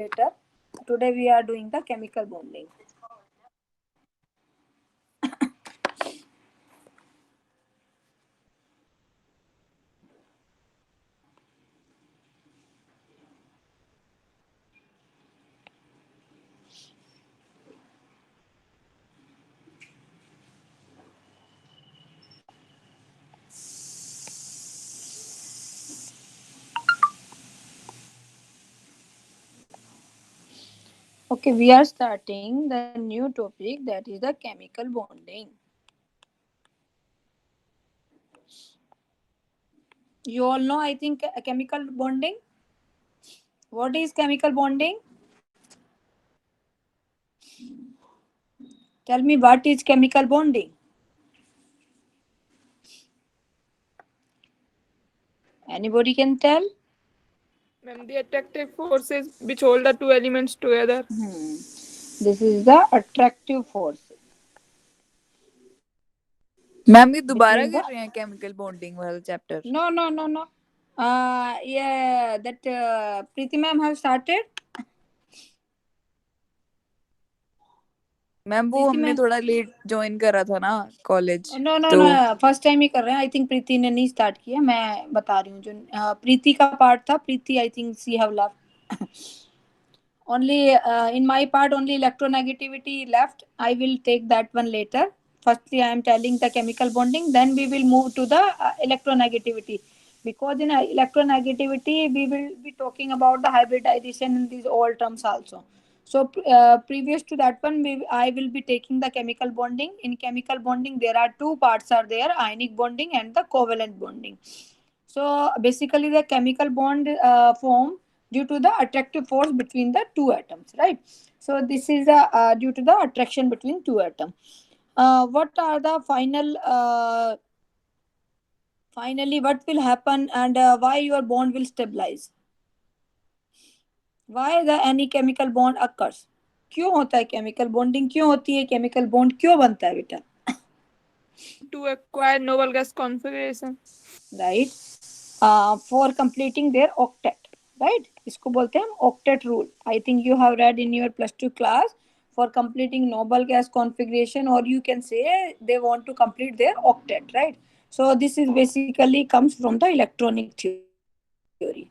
later. Today we are doing the chemical bonding. Okay, we are starting the new topic, that is the chemical bonding. You all know, I think, chemical bonding. What is chemical bonding? Tell me, what is chemical bonding? Anybody can tell? Ma'am, the attractive forces which hold the two elements together. This is the attractive force ma'am ये between दोबारा the. कर रहे हैं chemical bonding वाला chapter? No. Yeah, that Preeti ma'am have started. Ma'am वो प्रीति हमने ma'am, थोड़ा late join करा था ना कॉलेज, नो, तो फर्स्ट टाइम ही कर रहे हैं। आई थिंक प्रीति ने नहीं स्टार्ट किया, मैं बता रही हूँ। जो प्रीति का पार्ट था, Preeti I think she have left only in my part only electronegativity left. I will take that one later. Firstly I am telling the chemical bonding, then we will move to the electronegativity, because in electronegativity we will be talking about the hybridization in these all terms also. So previous to that one, I will be taking the chemical bonding. In chemical bonding there are two parts are there: ionic bonding and the covalent bonding. So basically the chemical bond form due to the attractive force between the two atoms, right? So this is due to the attraction between two atoms. What are the finally what will happen, and why your bond will stabilize? Why the any chemical bond occurs? क्यों होता है chemical bonding? क्यों होती है chemical bond? क्यों बनता है बेटा? To acquire noble gas configuration. Right, for completing there octet, right, इसको बोलते हैं हम octet rule. I think you have read in your plus two class for completing noble gas configuration, or you can say they want to complete their octet, right? So this is basically comes from the electronic theory.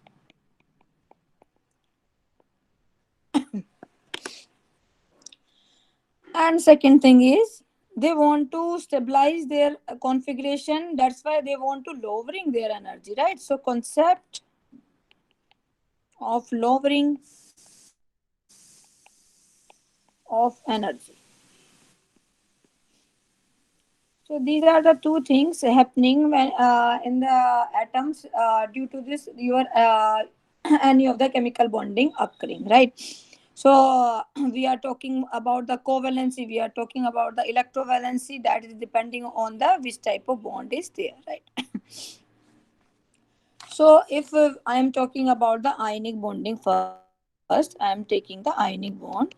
And second thing is, they want to stabilize their configuration, that's why they want to lowering their energy, right? So concept of lowering of energy. So these are the two things happening when in the atoms due to this your any of the chemical bonding occurring, right? So we are talking about the covalency, we are talking about the electrovalency, that is depending on the which type of bond is there, right? So if I am talking about the ionic bonding first, I am taking the ionic bond.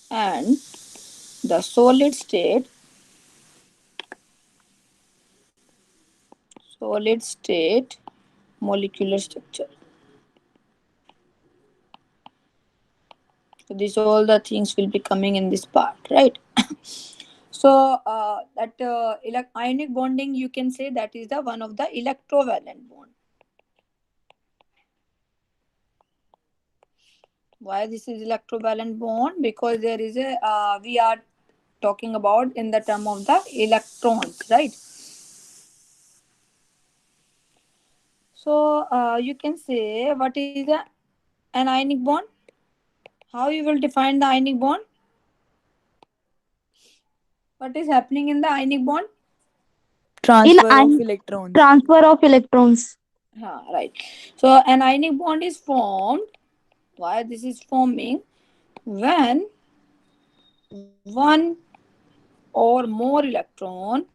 And the solid state molecular structure. So these all the things will be coming in this part, right? So that ionic bonding, you can say that is the one of the electrovalent bond. Why this is electrovalent bond? Because there is a we are talking about in the term of the electrons, right? So you can say what is an ionic bond? How you will define the ionic bond? What is happening in the ionic bond? In transfer of electrons. transfer of electrons. Right. So an ionic bond is formed. Why this is forming? When one or more electron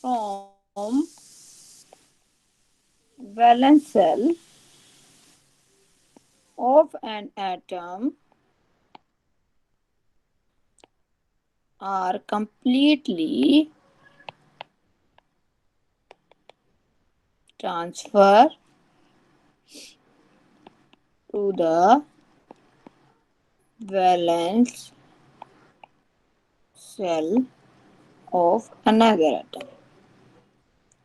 from valence shell of an atom are completely transfer to the valence shell of another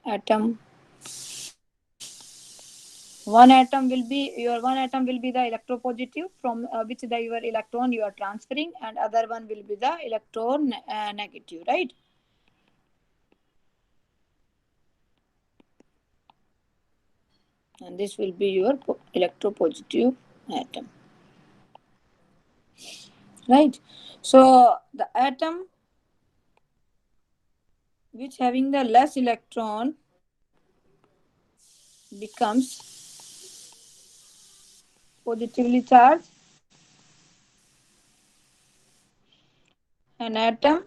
atom. One atom will be the electropositive from which your electron you are transferring, and other one will be the electron negative, right? And this will be your electropositive atom, right? So the atom which having the less electron becomes positively charged. An atom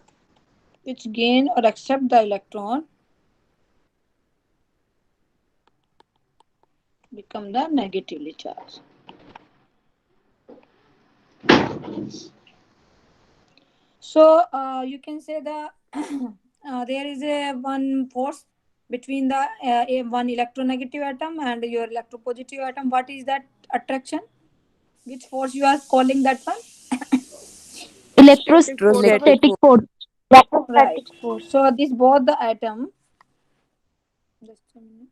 which gain or accept the electron become the negatively charged. So you can say the there is a one force between the one electronegative atom and your electropositive atom. What is that attraction? Which force you are calling that one? Static force. Electrostatic force. Electrostatic Right. force. So this both the atom. Just a minute.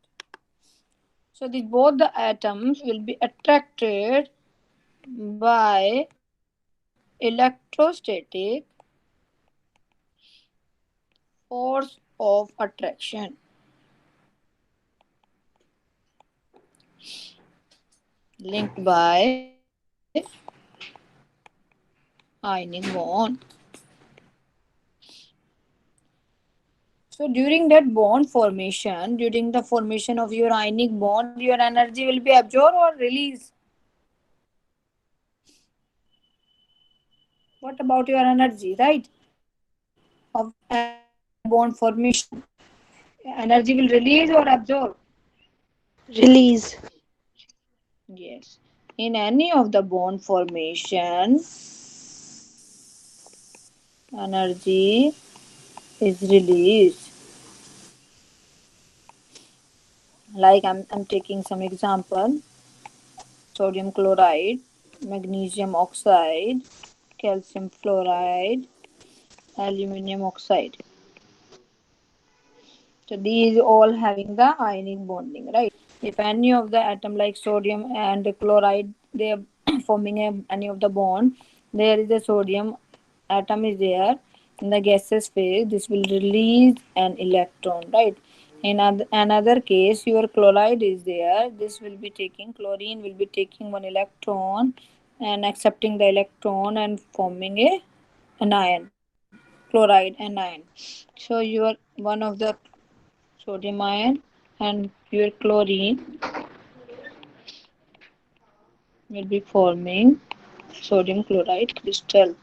So these both the atoms will be attracted by electrostatic force of attraction linked by ionic bond. So during that bond formation, during the formation of your ionic bond, your energy will be absorbed or released. What about your energy, right? Of ionic bond formation, energy will release or absorb. Release. Yes. In any of the bond formation, energy is released. Like I'm taking some example: sodium chloride, magnesium oxide, calcium fluoride, aluminum oxide. So these all having the ionic bonding, right? If any of the atom like sodium and chloride they are forming any of the bond, there is a sodium atom is there in the gaseous phase. This will release an electron, right? In another case, your chloride is there. This will be taking chlorine will be taking one electron and accepting the electron and forming a anion, chloride anion. So your one of the sodium ion and your chlorine will be forming sodium chloride crystal.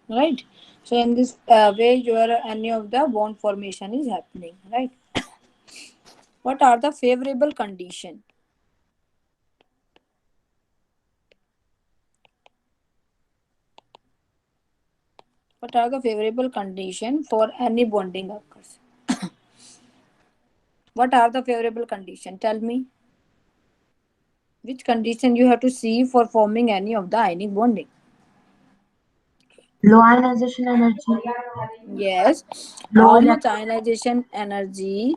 Right. So in this way your any of the bond formation is happening, right? What are the favorable condition? What are the favorable condition for any bonding occurs? What are the favorable condition? Tell me. Which condition you have to see for forming any of the ionic bonding? Low ionization energy, Yes. low How much electron, ionization energy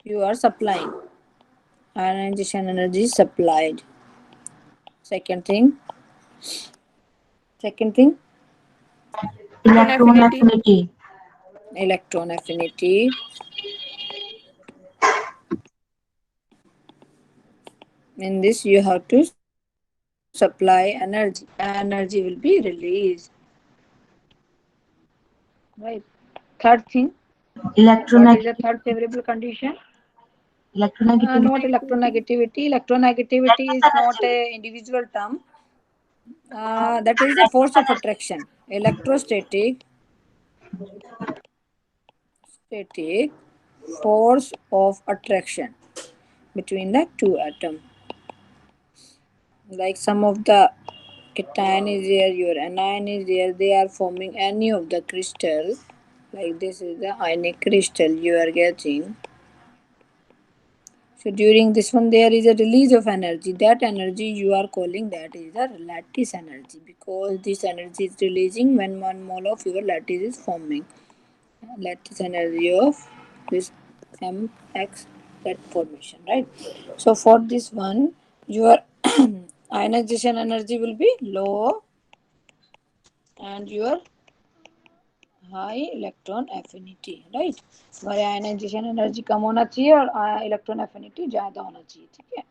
you are supplying? Ionization energy supplied. Second thing. Second thing. electron Affinity. affinity, Electron affinity. In this you have to supply energy. Energy will be released. Right. Third thing. What is the electronegativity, third favorable condition? Not electronegativity, electronegativity. Electronegativity is not a individual term. That is the force of attraction. Electrostatic electrostatic force of attraction between the two atoms. Like some of the cation is there, your anion is there, they are forming any of the crystal. Like this is the ionic crystal you are getting. So during this one there is a release of energy. That energy you are calling that is the lattice energy, because this energy is releasing when one mole of your lattice is forming. Lattice energy of this mx, that formation, right? So for this one your ionization energy will be low and your high electron affinity, right? हमारे ionization energy कम होना चाहिए और electron affinity ज्यादा होना चाहिए, ठीक है.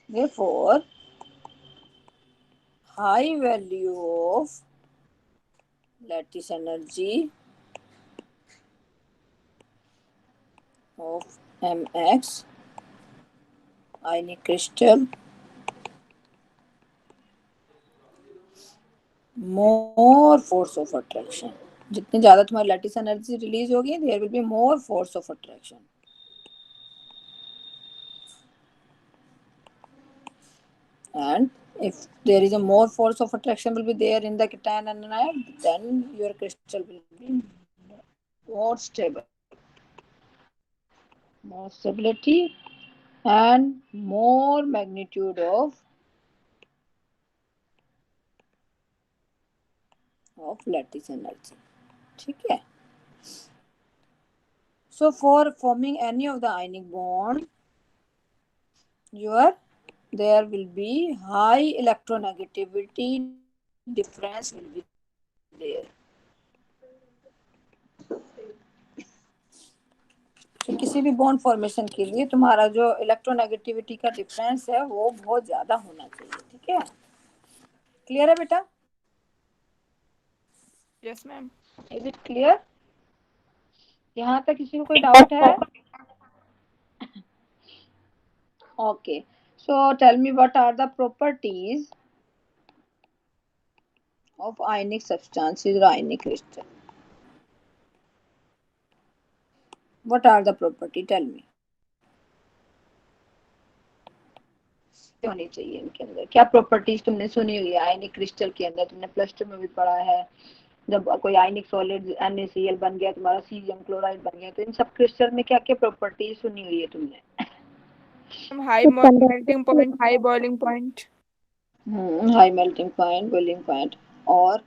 Therefore high value of lattice energy of mx ionic crystal, more force of attraction. जितनी ज्यादा तुम्हारी लैटिस एनर्जी रिलीज होगी there will be more force of attraction. And if there is a more force of attraction will be there in the cation and anion, then your crystal will be more stable, more stability and more magnitude of lattice energy, ठीक है. So for forming any of the ionic bond, there will be high electronegativity difference will be there. तो किसी भी bond formation के लिए तुम्हारा जो electronegativity का डिफरेंस है वो बहुत ज्यादा होना चाहिए, ठीक है. क्लियर है बेटा? Yes, ma'am. Is it clear? यहाँ तक किसी को कोई डाउट है? Okay, so tell me what are the properties of ionic substances और ionic crystal. What are the property, tell me. होनी चाहिए इनके अंदर क्या प्रॉपर्टीज तुमने सुनी हुई है आयनिक क्रिस्टल के अंदर, तुमने प्लस टू में भी पढ़ा है. जब कोई आयनिक सॉलिड NaCl बन गया, तुम्हारा सीजियम क्लोराइड बन गया, तो इन सब क्रिस्टल में क्या क्या प्रॉपर्टीज सुनी हुई है तुमने? High melting point, high boiling point. High melting point, boiling point, और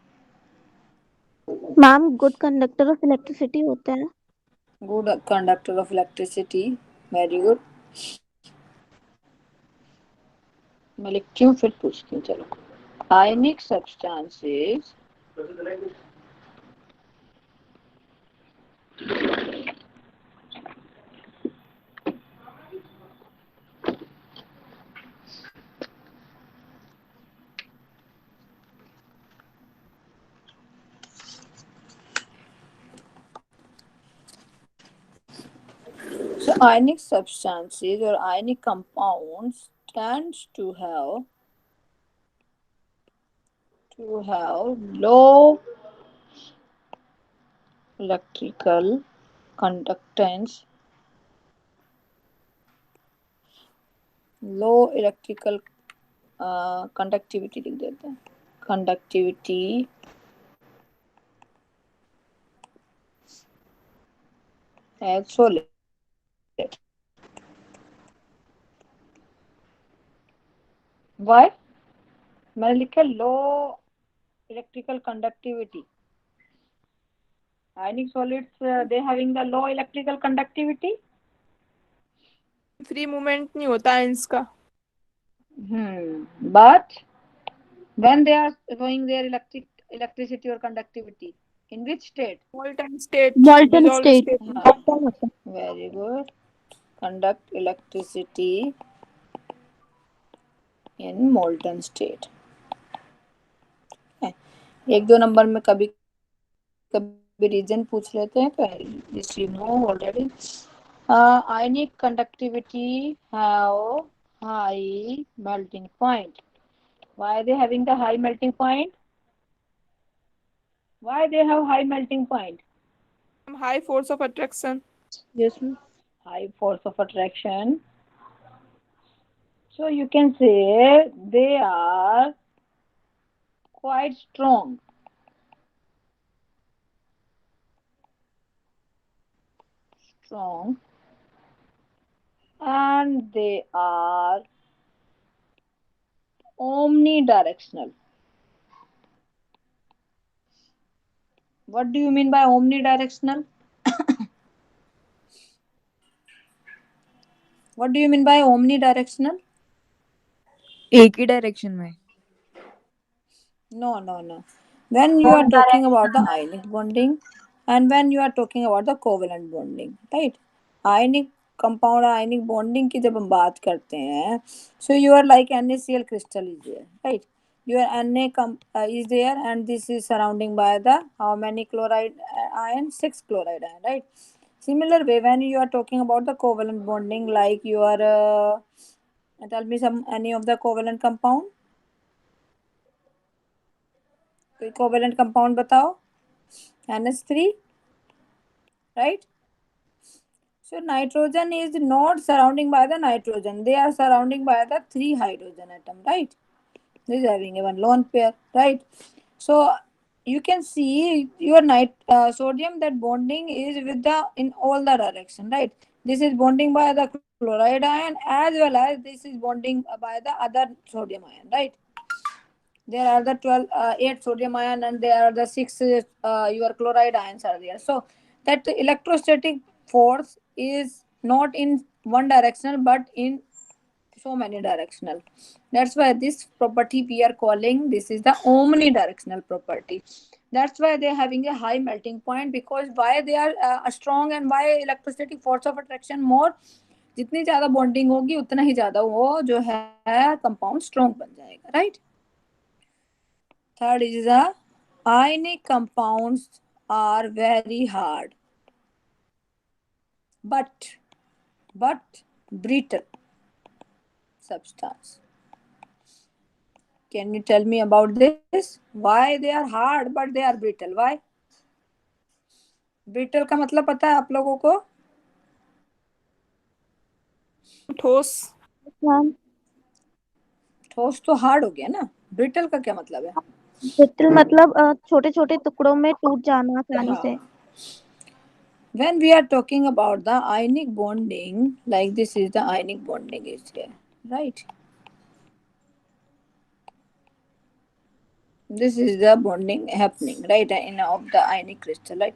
ma'am good conductor of electricity होते हैं. Good conductor of electricity, very good. मैं लिखती हूँ फिर पूछती हूँ. चलो, ionic substances So ionic substances or ionic compounds tends to have low electrical conductance, low electrical conductivity लिख देते हैं, conductivity as solid. Why? मैंने लिखा लो electrical conductivity. Ionic solids they having the low electrical conductivity. Free movement नहीं होता ions का. But when they are showing their electricity or conductivity, in which state? Molten state. Molten Dissolved state. state. Very good. Conduct electricity in molten state. एक दो number में कभी कभी reason पूछ लेते हैं, तो this you know already. Ionic conductivity have high melting point. Why are they having the high melting point? Why they have high melting point? High force of attraction. Yes, ma'am. High force of attraction. So you can say they are quite strong. Strong. And they are omnidirectional. What do you mean by omnidirectional? What do you mean by omnidirectional? एक ही direction में. No, no, no. When you are talking about the ionic bonding and when you are talking about the covalent bonding, right? Ionic compound ionic bonding की जब हम बात करते हैं, so you are like NaCl crystal is there, right? Your is there and this is surrounding by the how many chloride ion? 6 chloride ion, right? Similar way, when you are talking about the covalent bonding, like you are tell me some any of the covalent compound. कोई covalent compound बताओ. NH3, right? So nitrogen is not surrounding by the nitrogen, they are surrounding by the 3 hydrogen atom, right? This is having a one lone pair, right? So you can see your sodium that bonding is with the in all the direction, right? This is bonding by the chloride ion as well as this is bonding by the other sodium ion, right? There are the 8 sodium ion and there are the 6 your chloride ions are there. So that electrostatic force is not in one directional but in so many directional. That's why this property we are calling this is the omnidirectional property. That's why they are having a high melting point, because why they are strong and why electrostatic force of attraction more. जितनी ज्यादा bonding होगी उतना ही ज्यादा वो जो है compound strong बन जाएगा, right? Third is the ionic compounds are very hard but brittle substance. Can you tell me about this? Why they are hard but they are brittle? Why? Brittle का मतलब पता है आप लोगों को? ठोस. मैम ठोस तो हार्ड हो गया ना. ब्रिटल का क्या मतलब है? ब्रिटल मतलब छोटे छोटे टुकड़ों में टूट जाना आसानी से. When we are talking about the ionic bonding, like this is the ionic bonding is here, right? This is the bonding happening, right, in of the ionic crystal, right?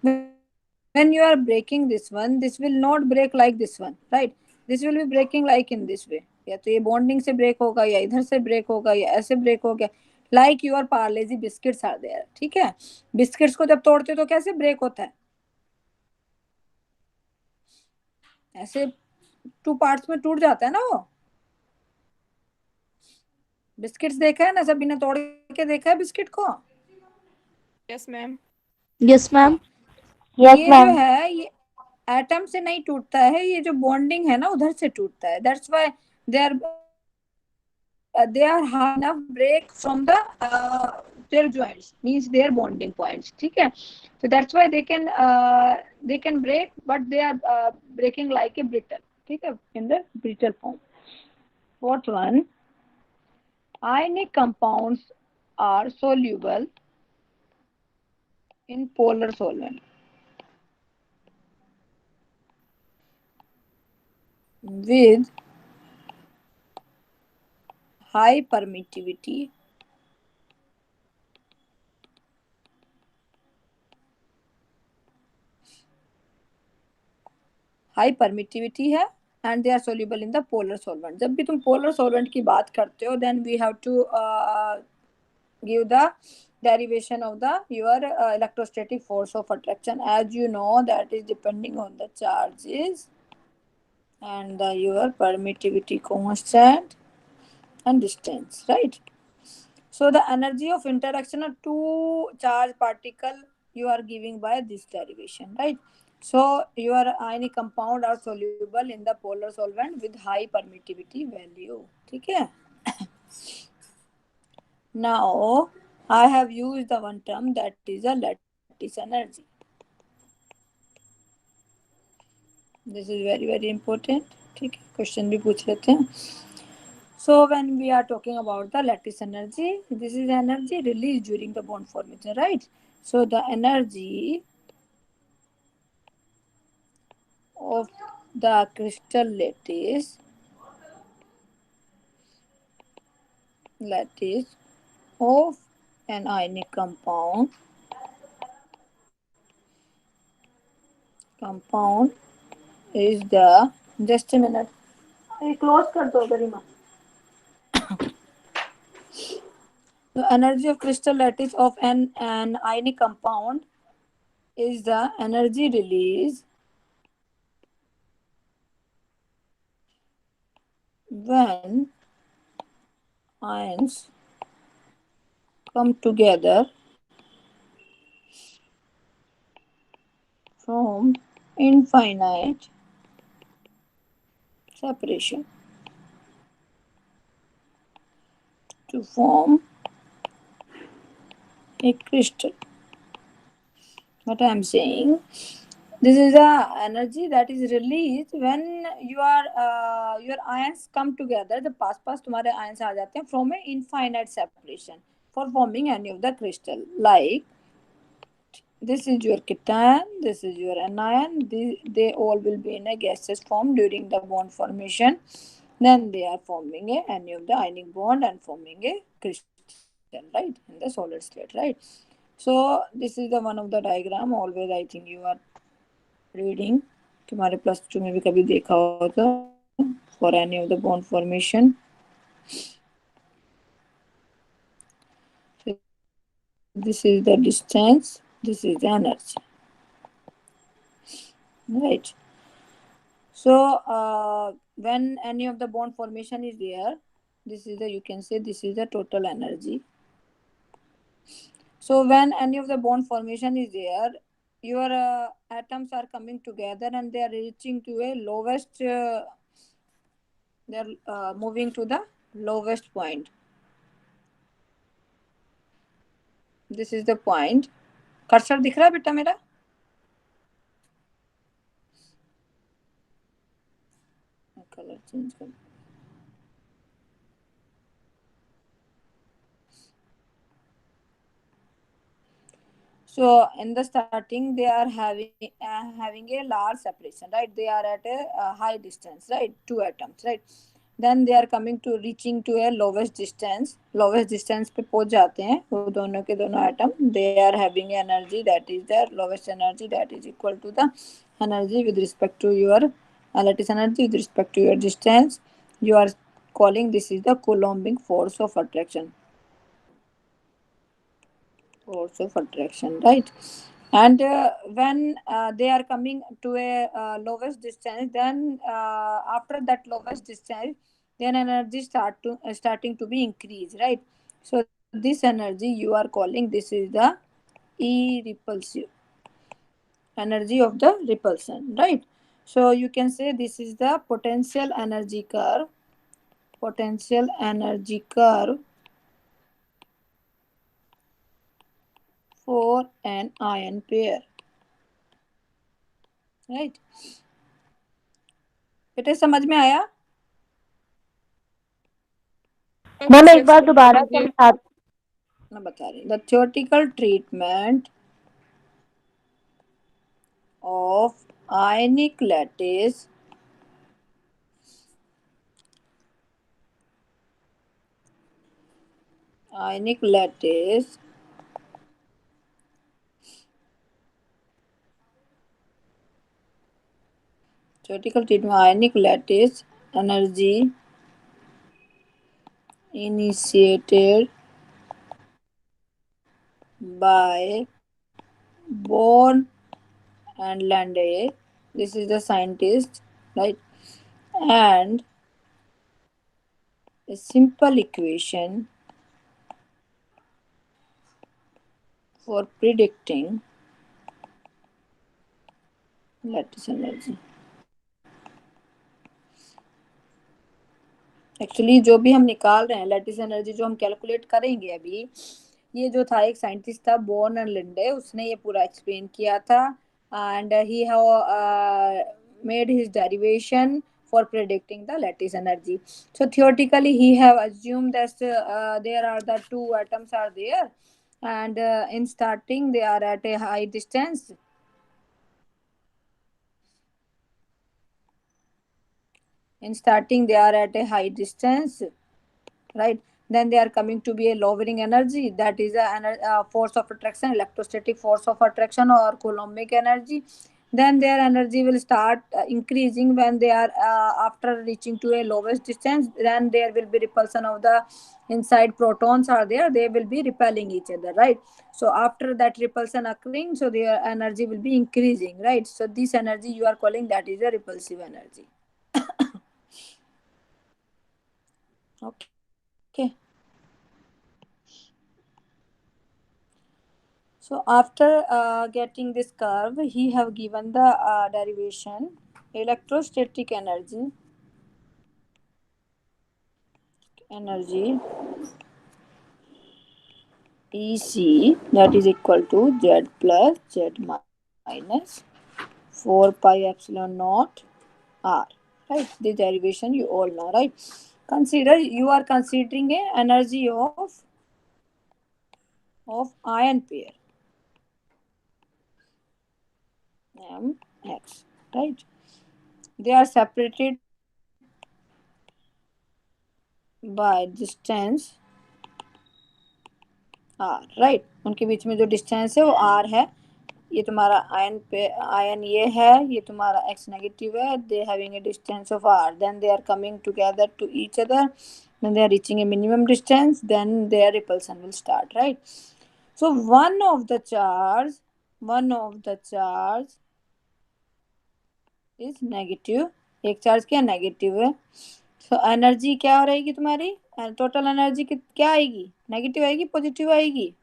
When you are breaking this one, this will not break like this one, right? This will be breaking like in this way. या तो ये bonding से break होगा या इधर से break होगा या ऐसे ब्रेक हो गया. Like your Parle-G biscuits are there, ठीक है? बिस्किट्स को जब तोड़ते तो कैसे ब्रेक होता है? ऐसे 2 पार्ट्स में टूट जाता है ना वो. बिस्किट्स देखा है ना, सभी ने तोड़ के देखा है बिस्किट को? Yes, ma'am. Yes ma'am. ये जो है ये एटम से नहीं टूटता है, ये जो बॉन्डिंग है ना उधर से टूटता है. That's why they are hard enough break from the their joints, means their bonding points, ठीक है? So that's why they can break but they are breaking like a brittle, ठीक है? In the brittle form. Fourth one, ionic compounds are soluble in polar solvent with high permittivity है and they are soluble in the polar solvent. जब भी तुम polar solvent की बात करते हो, then we have to give the derivation of the your electrostatic force of attraction. As you know, that is depending on the charges and the your permittivity constant and distance, right? So the energy of interaction of two charge particle you are giving by this derivation, right? So your ionic compound are soluble in the polar solvent with high permittivity value, ठीक है? Now I have used the one term that is a lattice energy. This is very very important. ठीक है, question भी पूछ लेते हैं. So when we are talking about the lattice energy, this is energy released during the bond formation, right? So the energy of the crystal lattice of an ionic compound is the, just a minute, ये close कर दो गरिमा. The energy of crystal lattice of an ionic compound is the energy released when ions come together from infinite separation to form a crystal. What I am saying, this is the energy that is released when your ions come together. The पास तुम्हारे ions आ जाते हैं from a infinite separation for forming any of the crystal. Like this is your cation, this is your anion. They all will be in a gaseous form during the bond formation. Then they are forming any of the ionic bond and forming a crystal, right, in the solid state, right? So this is the one of the diagram. Always I think you are reading. तुम्हारे +2 में भी कभी देखा हो तो for any of the bond formation. So this is the distance. This is the energy. Right. So when any of the bond formation is there, this is the, you can say this is the total energy. So when any of the bond formation is there, your atoms are coming together and they are reaching to a lowest, they are moving to the lowest point. This is the point. Cursor दिख रहा है बेटा मेरा? Colour change कर. So in the starting, they are having a large separation, right? They are at a high distance, right? Two atoms, right? Then they are coming to reaching to a lowest distance. Lowest distance पे पहुंच जाते हैं वो दोनों के दोनों atom. They are having energy that is their lowest energy that is equal to the energy with respect to your lattice energy with respect to your distance. You are calling this is the Coulombic force of attraction. Force of attraction, right? And when they are coming to a lowest distance, then after that lowest distance, then energy starting to be increased, right? So this energy you are calling, this is the E repulsive energy of the repulsion, right? So you can say this is the potential energy curve for an ion pair, right? बेटे समझ में आया? Ma'am Yes, एक बार दोबारा कीजिए. समझा. मैं बता रही. The theoretical treatment of ionic lattice theoretical treatment of ionic lattice energy initiated by Born and Landé. This is the scientist, right? And a simple equation for predicting lattice energy. Actually जो भी हम निकाल रहे हैं lattice energy जो हम calculate करेंगे अभी, ये जो था एक साइंटिस्ट था बोर्न एंड लिंडे, उसने ये पूरा एक्सप्लेन किया था. And he have made his derivation for predicting the lattice energy. So theoretically, he have assumed that there are the two atoms are there, and in starting they are at a high distance. In starting, they are at a high distance, right? Then they are coming to be a lowering energy, that is a force of attraction, electrostatic force of attraction or coulombic energy. Then their energy will start increasing when they are after reaching to a lowest distance. Then there will be repulsion of the inside protons are there, they will be repelling each other, right? So after that repulsion occurring, so their energy will be increasing, right? So this energy you are calling that is a repulsive energy. Okay. So after getting this curve, he have given the derivation electrostatic energy EC, that is equal to Z plus Z minus 4 pi epsilon naught R. Right? The derivation you all know, right? Consider you are considering a energy of ion pair mx, right? They are separated by distance R, right? उनके बीच में जो distance है वो are है. ये तुम्हारा ion पे आयन ये है, ये तुम्हारा एक्स नेगेटिव है. They having a distance of R, then they are coming together to each other, then they are reaching a minimum distance, then there repulsion will start, right? So one of the charge is negative, एक charge क्या negative है. So energy क्या रहेगी तुम्हारी, total energy क्या आएगी, negative आएगी positive आएगी.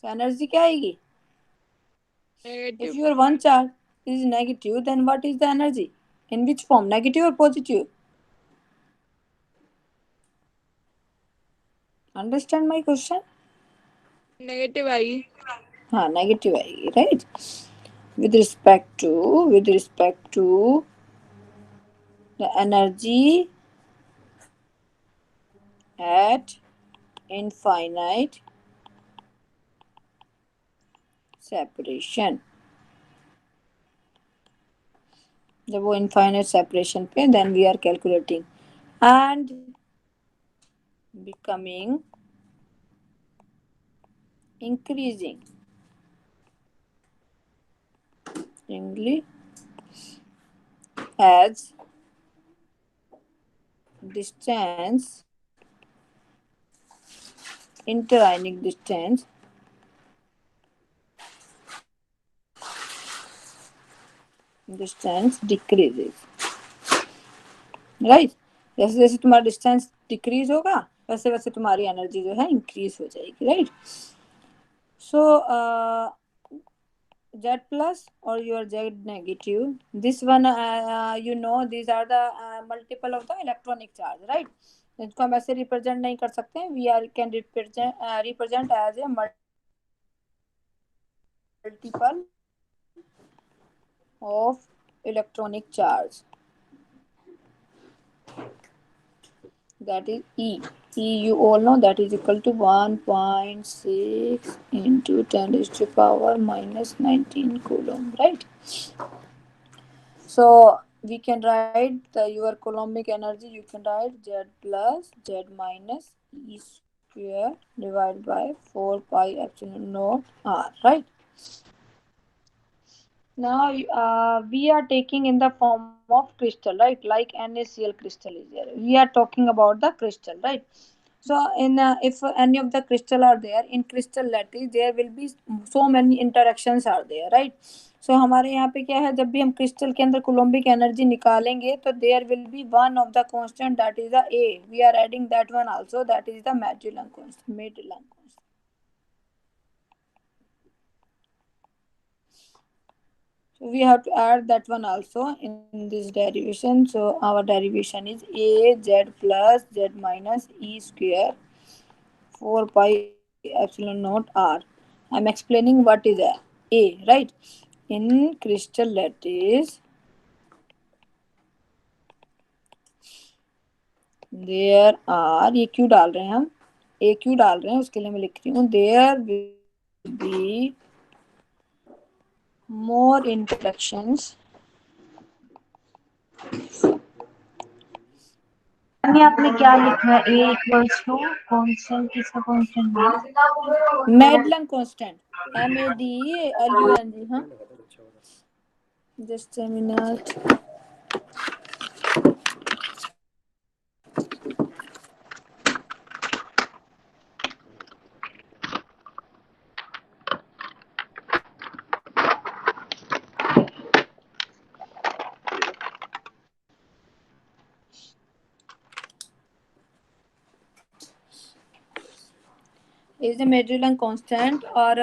So energy क्या आएगी? If Negative. your one charge is negative, then what is the energy? In which form? Negative or positive? Understand my question? Negative आएगी. हाँ, negative आएगी, right? With respect to the energy at infinite separation. जब वो infinite separation पे, then we are calculating and becoming increasing as distance, interionic distance decreases, right? जैसे जैसे तुम्हारा distance decrease होगा वैसे वैसे तुम्हारी एनर्जी जो है इंक्रीज हो जाएगी, right? So Z plus or your Z negative, this one you know these are the multiple of the electronic charge, right? इसको हम ऐसे रिप्रेजेंट नहीं कर सकते हैं. We are can represent as a multiple of electronic charge, that is E. You all know that is equal to 1.6 into 10 raised to power minus 19 coulomb, right? So we can write your coulombic energy, you can write Z plus Z minus E square divided by 4 pi epsilon naught R, right? Now we are taking in the form of crystal, right? Like NaCl crystal is there. We are talking about the crystal, right? So in if any of the crystal are there in crystal lattice, there will be so many interactions are there, right? So हमारे यहाँ पे क्या है, जब भी हम crystal के अंदर कोलम्बिक एनर्जी निकालेंगे तो there will be one of the constant that is the A. We are adding that one also, that is the Magellan constant. So we have to add that one also in this derivation. So our derivation is a z plus z minus e square 4 pi epsilon naught r. I'm explaining what is a, right? in crystal lattice there are, ये क्यों डाल रहे हैं हम, ए क्यों डाल रहे हैं उसके लिए मैं लिख रही हूँ, there will be more interactions ये आपने क्या लिखा है? ए इक्वल्स टू कांस्टेंट, किसका कांस्टेंट है? मेडलन कांस्टेंट, MEDLUNG। हाँ, just a minute। is a Magellan constant, or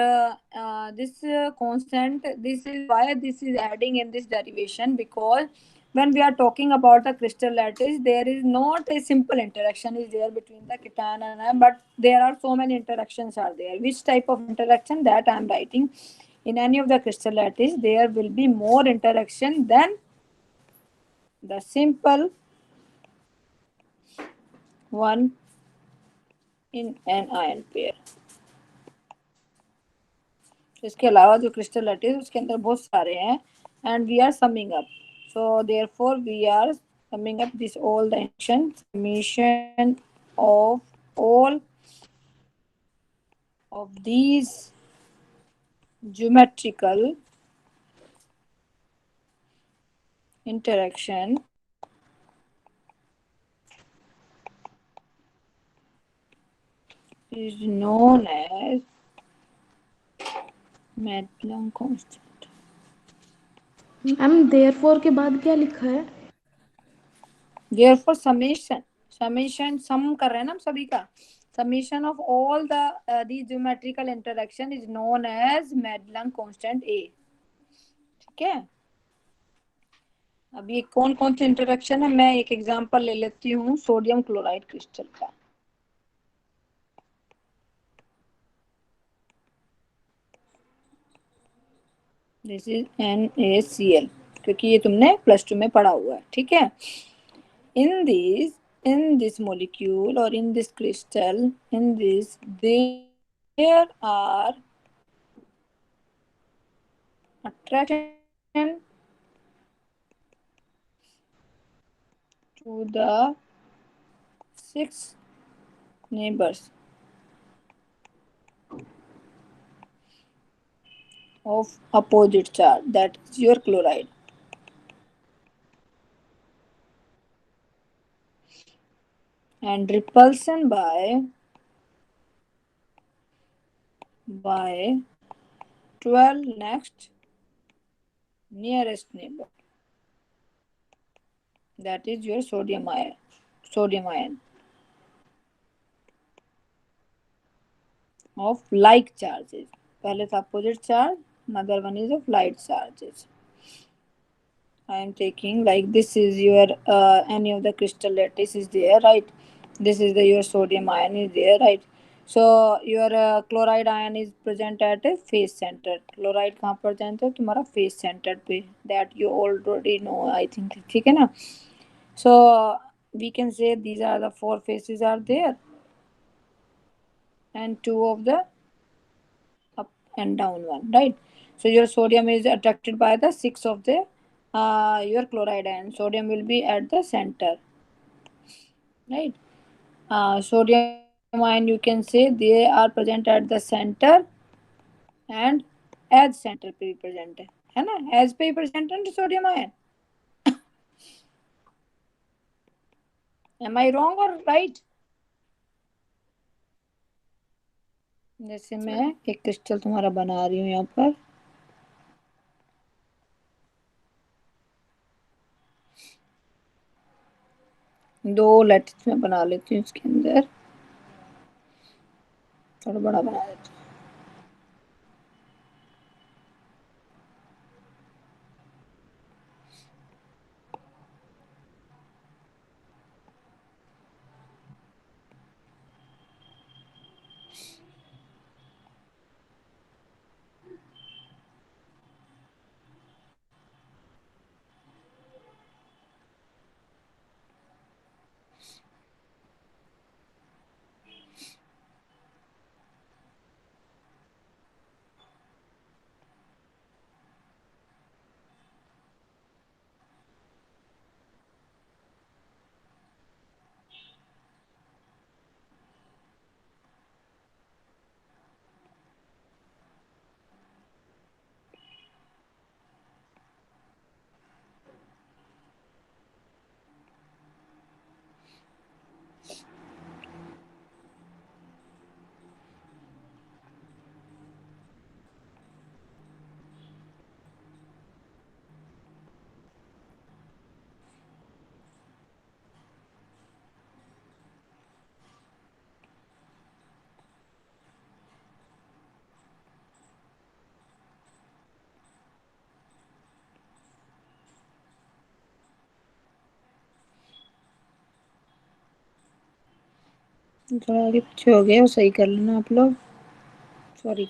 this constant, this is why this is adding in this derivation, because when we are talking about the crystal lattice, there is not a simple interaction is there between the cation and ion, but there are so many interactions are there. Which type of interaction that I am writing? In any of the crystal lattice, there will be more interaction than the simple one in an ion pair. इसके अलावा जो crystal lattice उसके अंदर बहुत सारे हैं, and we are summing up, so therefore we are summing up this all the action, summation of all of these geometrical interaction is known as Madelung constant. Ma'am therefore के बाद क्या लिखा है? Therefore summation sum कर रहे हैं ना हम सभी का, summation of all the these geometrical interaction is known as Madelung constant A। ठीक है, अब ये कौन कौन से इंटरेक्शन है, मैं एक एग्जांपल ले लेती हूँ सोडियम क्लोराइड क्रिस्टल का। दिस इज NaCl, क्योंकि ये तुमने +2 में पढ़ा हुआ है। ठीक है, in this molecule or in this crystal, in this there are attraction to the 6 neighbors of opposite charge, that is your chloride, and repulsion by 12 next nearest neighbor, that is your sodium ion of like charges. पहले था opposite charge, another one is of like charges. I am taking like this is your any of the crystal lattice is there, right? This is the your sodium ion is there, right? So your chloride ion is present at a face center. Chloride कहाँ present है तुम्हारा face center पे, that you already know I think, ठीक है ना? So we can say these are the 4 faces are there, and 2 of the up and down one, right? So your sodium is attracted by the 6 of the your chloride ion. Sodium will be at the center, right? Sodium ion, you can say they are present at the center and edge center पे भी present है ना, edge पे ही present है ना sodium ion। Am I wrong or right? जैसे मैं एक क्रिस्टल तुम्हारा बना रही हूँ यहाँ पर, दो लैटिस में बना लेती हूँ, उसके अंदर थोड़ा बड़ा बना देती हूँ। थोड़ा आगे पीछे हो गया, वो सही कर लेना आप लोग, sorry.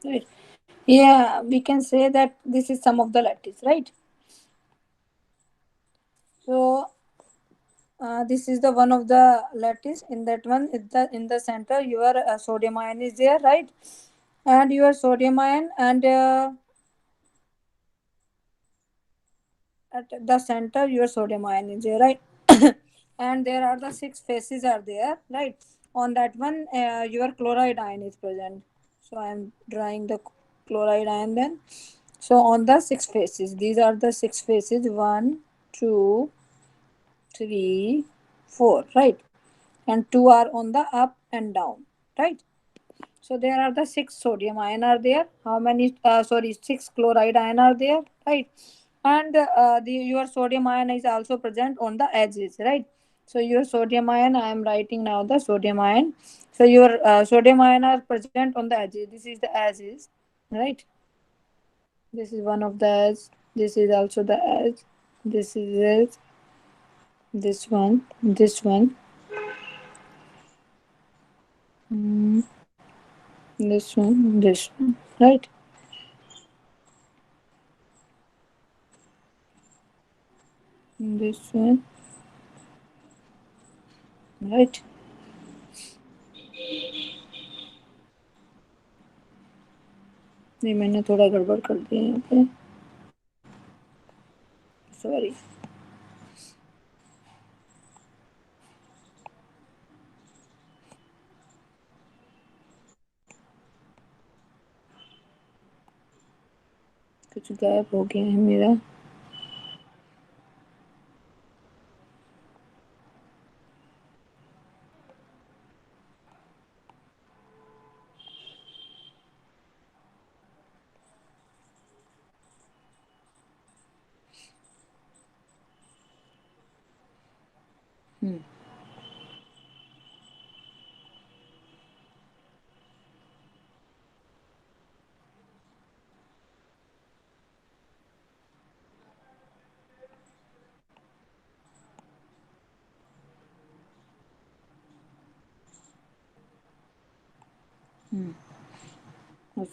Right. Yeah, we can say that this is some of the lattice, right? So this is the one of the lattice. In that one, in the center, your sodium ion is there, right? And your sodium ion, and at the center, your sodium ion is there, right? And there are the six faces are there, right? On that one, your chloride ion is present. So I am drawing the chloride ion then. So on the six faces, these are the six faces: one, two, three, four, right? And two are on the up and down, right? So there are the six sodium ion are there. How many? Sorry, six chloride ion are there, right? And your sodium ion is also present on the edges, right? So your sodium ion, I am writing now the sodium ion. So your sodium ion are present on the edges. This is the edges, right? This is one of the edge. This is also the edge. This is edge. This one. This one. Mm, this one. This one. Right. This one. Right. ये मैंने थोड़ा गड़बड़ कर दिया यहाँ पे, sorry. कुछ गायब हो गया है मेरा।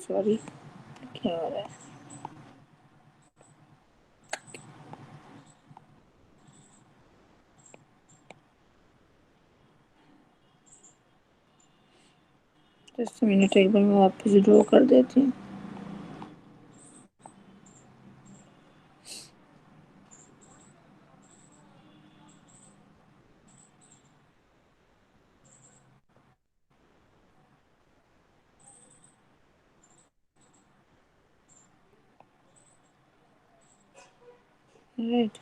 सॉरी, क्या हो रहा है? जस्ट मिनट, एक बार मैं वापस ड्रॉ कर देती हूँ। राइट।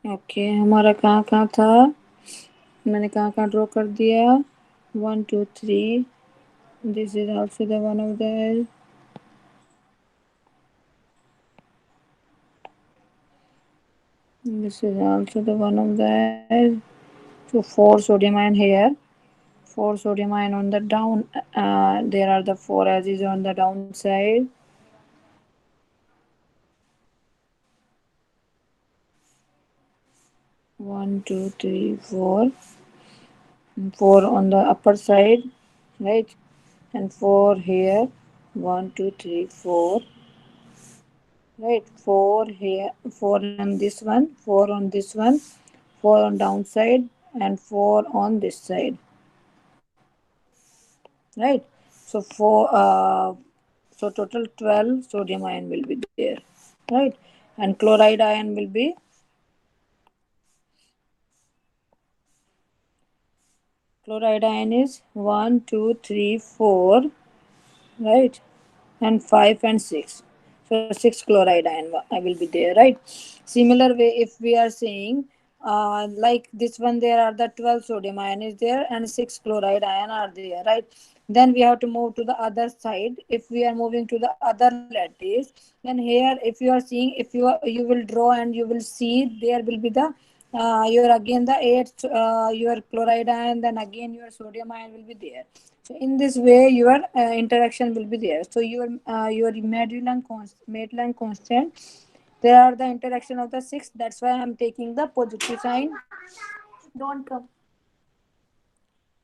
ओके, हमारा कहाँ कहाँ था, मैंने कहाँ कहाँ ड्रॉ कर दिया। 1 2 3, this is also the one of the, this is also the one of the, so 4 sodium ion here, 4 sodium ion on the down, there are the 4 edges on the downside. 1 2 3 4, 4 on the upper side, right? And 4 here, 1 2 3 4, right? 4 here, 4 on this one, 4 on this one, 4 on downside, and 4 on this side. right? So so total 12 sodium ion will be there, right? And chloride ion will be is 1 2 3 4, right? And 5 and 6. So 6 chloride ion will be there, right? Similar way, if we are saying like this one, there are the 12 sodium ion is there and 6 chloride ion are there, right? Then we have to move to the other side. If we are moving to the other lattice, then here if you are seeing, if you will draw and you will see, there will be the your again the 8 your chloride ion, then again your sodium ion will be there. So in this way, your interaction will be there. So your Madelung constant. There are the interaction of the six. That's why I'm taking the positive sign. Don't come.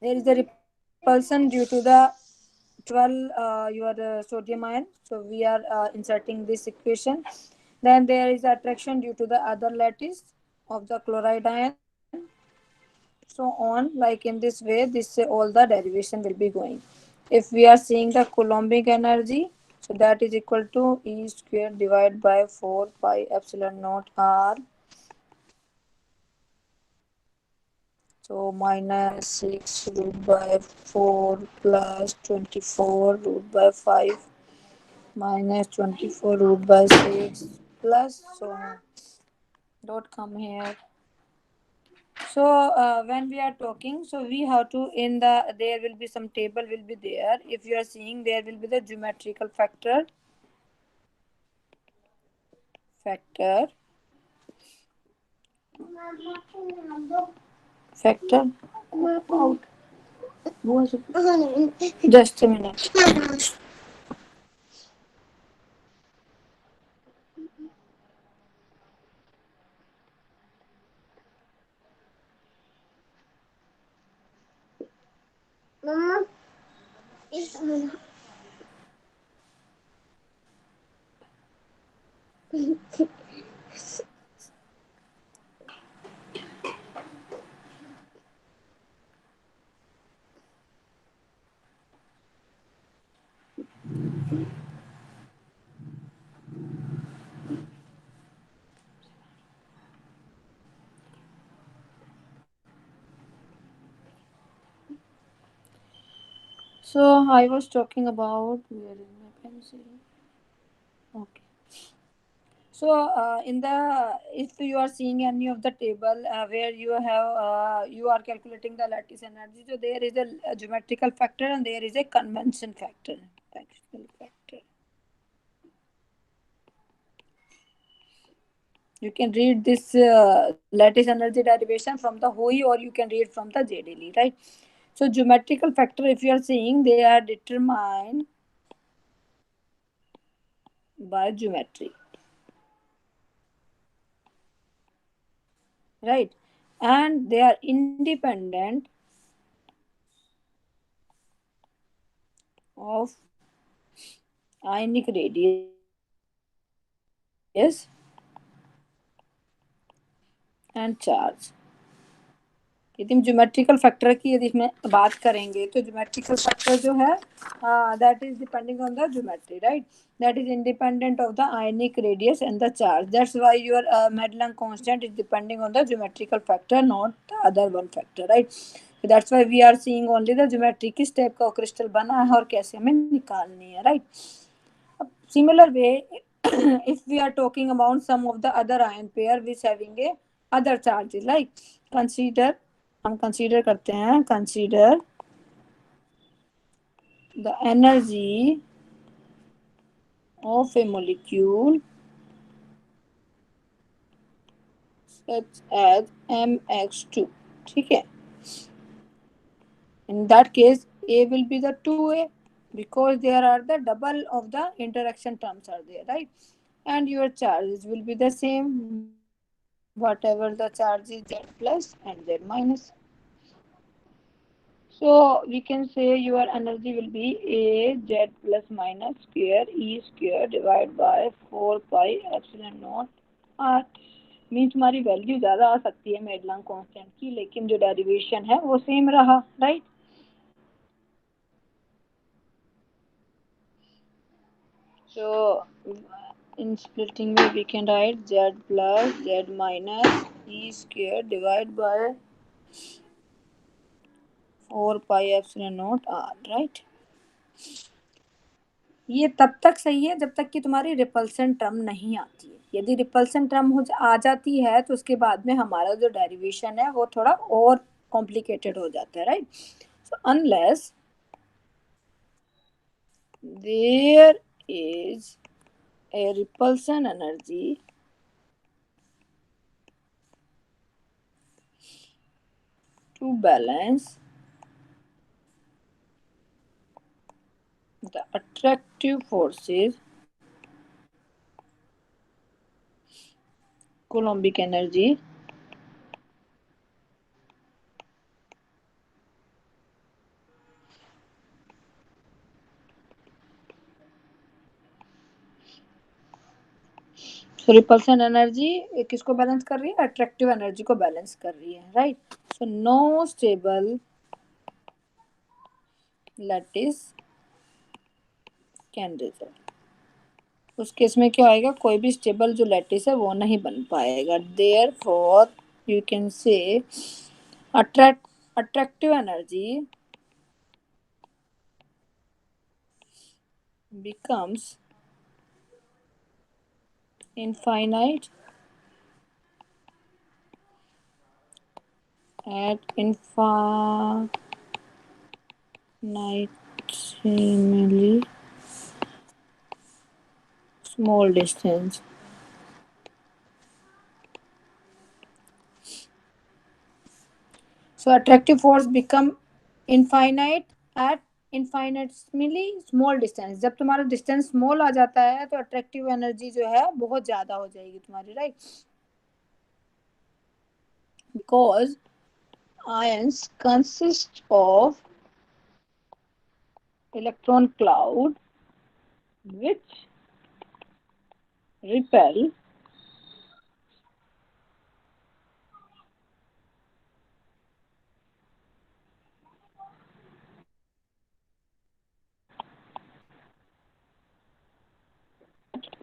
There is a repulsion due to the 12 your sodium ion. So we are inserting this equation. Then there is attraction due to the other lattice of the chloride ion. So on, like in this way, this all the derivation will be going. If we are seeing the Coulombic energy, so that is equal to E square divided by 4 pi epsilon naught R. So minus 6 root by 4 plus 24 root by 5 minus 24 root by 6 plus, so dot come here. So when we are talking, so we have to, in the, there will be some table will be there. If you are seeing, there will be the geometrical factor factor out. Just a minute. So I was talking about, where is my pencil? Okay. So in the, if you are seeing any of the table where you have you are calculating the lattice energy, so there is a geometrical factor and there is a convention factor. Conventional factor. You can read this lattice energy derivation from the HOE, or you can read from the JDL, right? So geometrical factor, if you are seeing, they are determined by geometry, right? And they are independent of ionic radius and charge. यदि हम geometrical factor की यदि इसमें बात करेंगे, तो geometrical factor जो है that is depending on the geometry, right? That is independent of the ionic radius and the charge. That's why your Madelung constant is depending on the geometrical factor, not the other one factor, right? That's why we are seeing only the geometry, किस type का crystal बना है और कैसे हमें निकालनी है, right? Similar way, if we are talking about some of the other ion pair which having a other charges, like consider, हम consider करते हैं, consider the energy of a molecule such as mx2. ठीक है? In that case, A will be the 2A, because there are the double of the interaction terms are there, right? And your charges will be the same, whatever the charge is, Z plus and Z minus. So we can say your energy will be A Z plus minus square E square divided by 4 pi epsilon naught R. Means हमारी value ज़्यादा आ सकती है Madelung constant की, लेकिन जो derivation है वो same रहा, right? So in splitting way we can write z plus z minus e square divided by 4 pi epsilon naught r, right? ये तब तक सही है जब तक कि तुम्हारी रिपल्सन टर्म नहीं आती है। यदि रिपल्सन टर्म आ जाती है तो उसके बाद में हमारा जो डेरिवेशन है वो थोड़ा और कॉम्प्लिकेटेड हो जाता है, right? So unless there is a repulsion energy to balance the attractive forces, Coulombic energy तो रिपल्सन एनर्जी किसको बैलेंस कर रही है? अट्रैक्टिव एनर्जी को बैलेंस कर रही है, right? So no stable lattice can result. उस केस में क्या आएगा? कोई भी स्टेबल जो लैटिस है वो नहीं बन पाएगा। Therefore you can say attractive energy becomes infinite at infinitesimally small distance. So attractive force become infinite at infinitesimally small distance. जब तुम्हारा डिस्टेंस स्मॉल आ जाता है तो अट्रैक्टिव एनर्जी जो है बहुत ज्यादा हो जाएगी तुम्हारी, right? Because ions consist of electron cloud which repel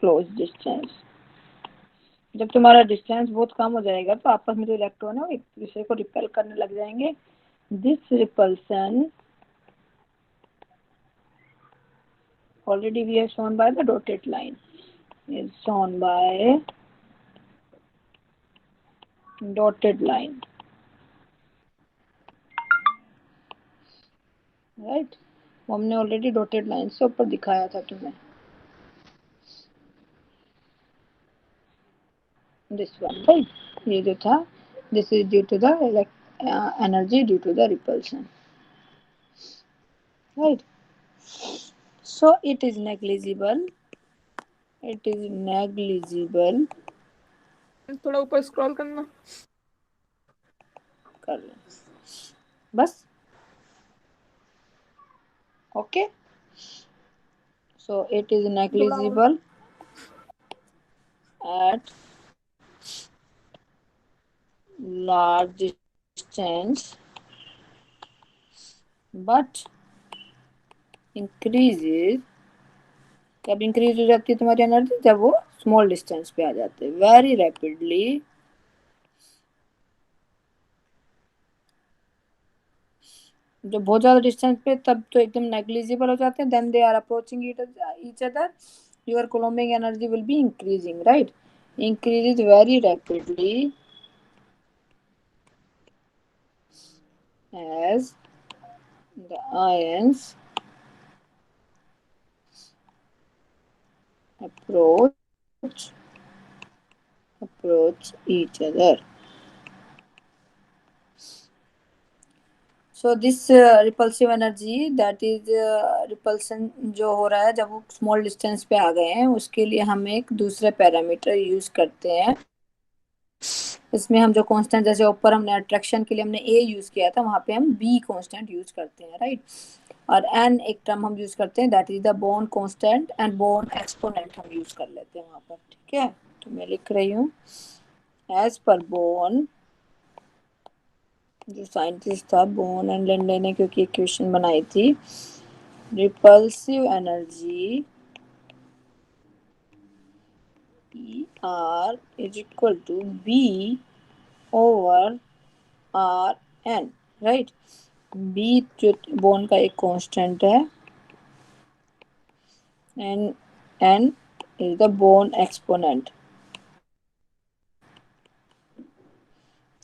close distance. जब तुम्हारा डिस्टेंस बहुत कम हो जाएगा तो आपस में जो इलेक्ट्रॉन है वो एक दूसरे को रिपेल करने लग जाएंगे। This repulsion already we have shown by the dotted line is shown by dotted line, right? वो हमने ऑलरेडी डॉटेड लाइन से ऊपर दिखाया था तुम्हें। This one, right? ये जो था this is due to the energy due to the repulsion, right? So it is negligible, it is negligible. थोड़ा ऊपर स्क्रॉल करना। कर लो बस, okay? So it is negligible at large distance but increases, कब इंक्रीज हो जाती है तुम्हारी एनर्जी? जब वो स्मॉल डिस्टेंस पे आ जाते हैं, वेरी रैपिडली। जब बहुत ज्यादा डिस्टेंस पे तब तो एकदम नेग्लिजिबल हो जाते हैं। Then they are approaching each other, your coulombic energy will be increasing, right? Increases very rapidly as the ions approach each other. So this repulsive energy, that is repulsion जो हो रहा है जब वो स्मॉल डिस्टेंस पे आ गए हैं, उसके लिए हम एक दूसरा पैरामीटर यूज करते हैं। इसमें हम जो कांस्टेंट, जैसे ऊपर हमने अट्रैक्शन के लिए हमने ए यूज किया था, वहां पे हम बी कांस्टेंट यूज करते हैं, राइट? और एन एक टर्म हम यूज करते हैं, that is the Born constant and Born exponent हम यूज कर लेते हैं वहां पर, ठीक है? तो मैं लिख रही हूँ एज पर बोर्न, जो साइंटिस्ट था बोर्न एंड लिंडे ने, क्योंकि इक्वेशन बनाई थी, repulsive energy ER is equal to B over RN, right? B जो बोन का एक कांस्टेंट है, and N is the bone exponent.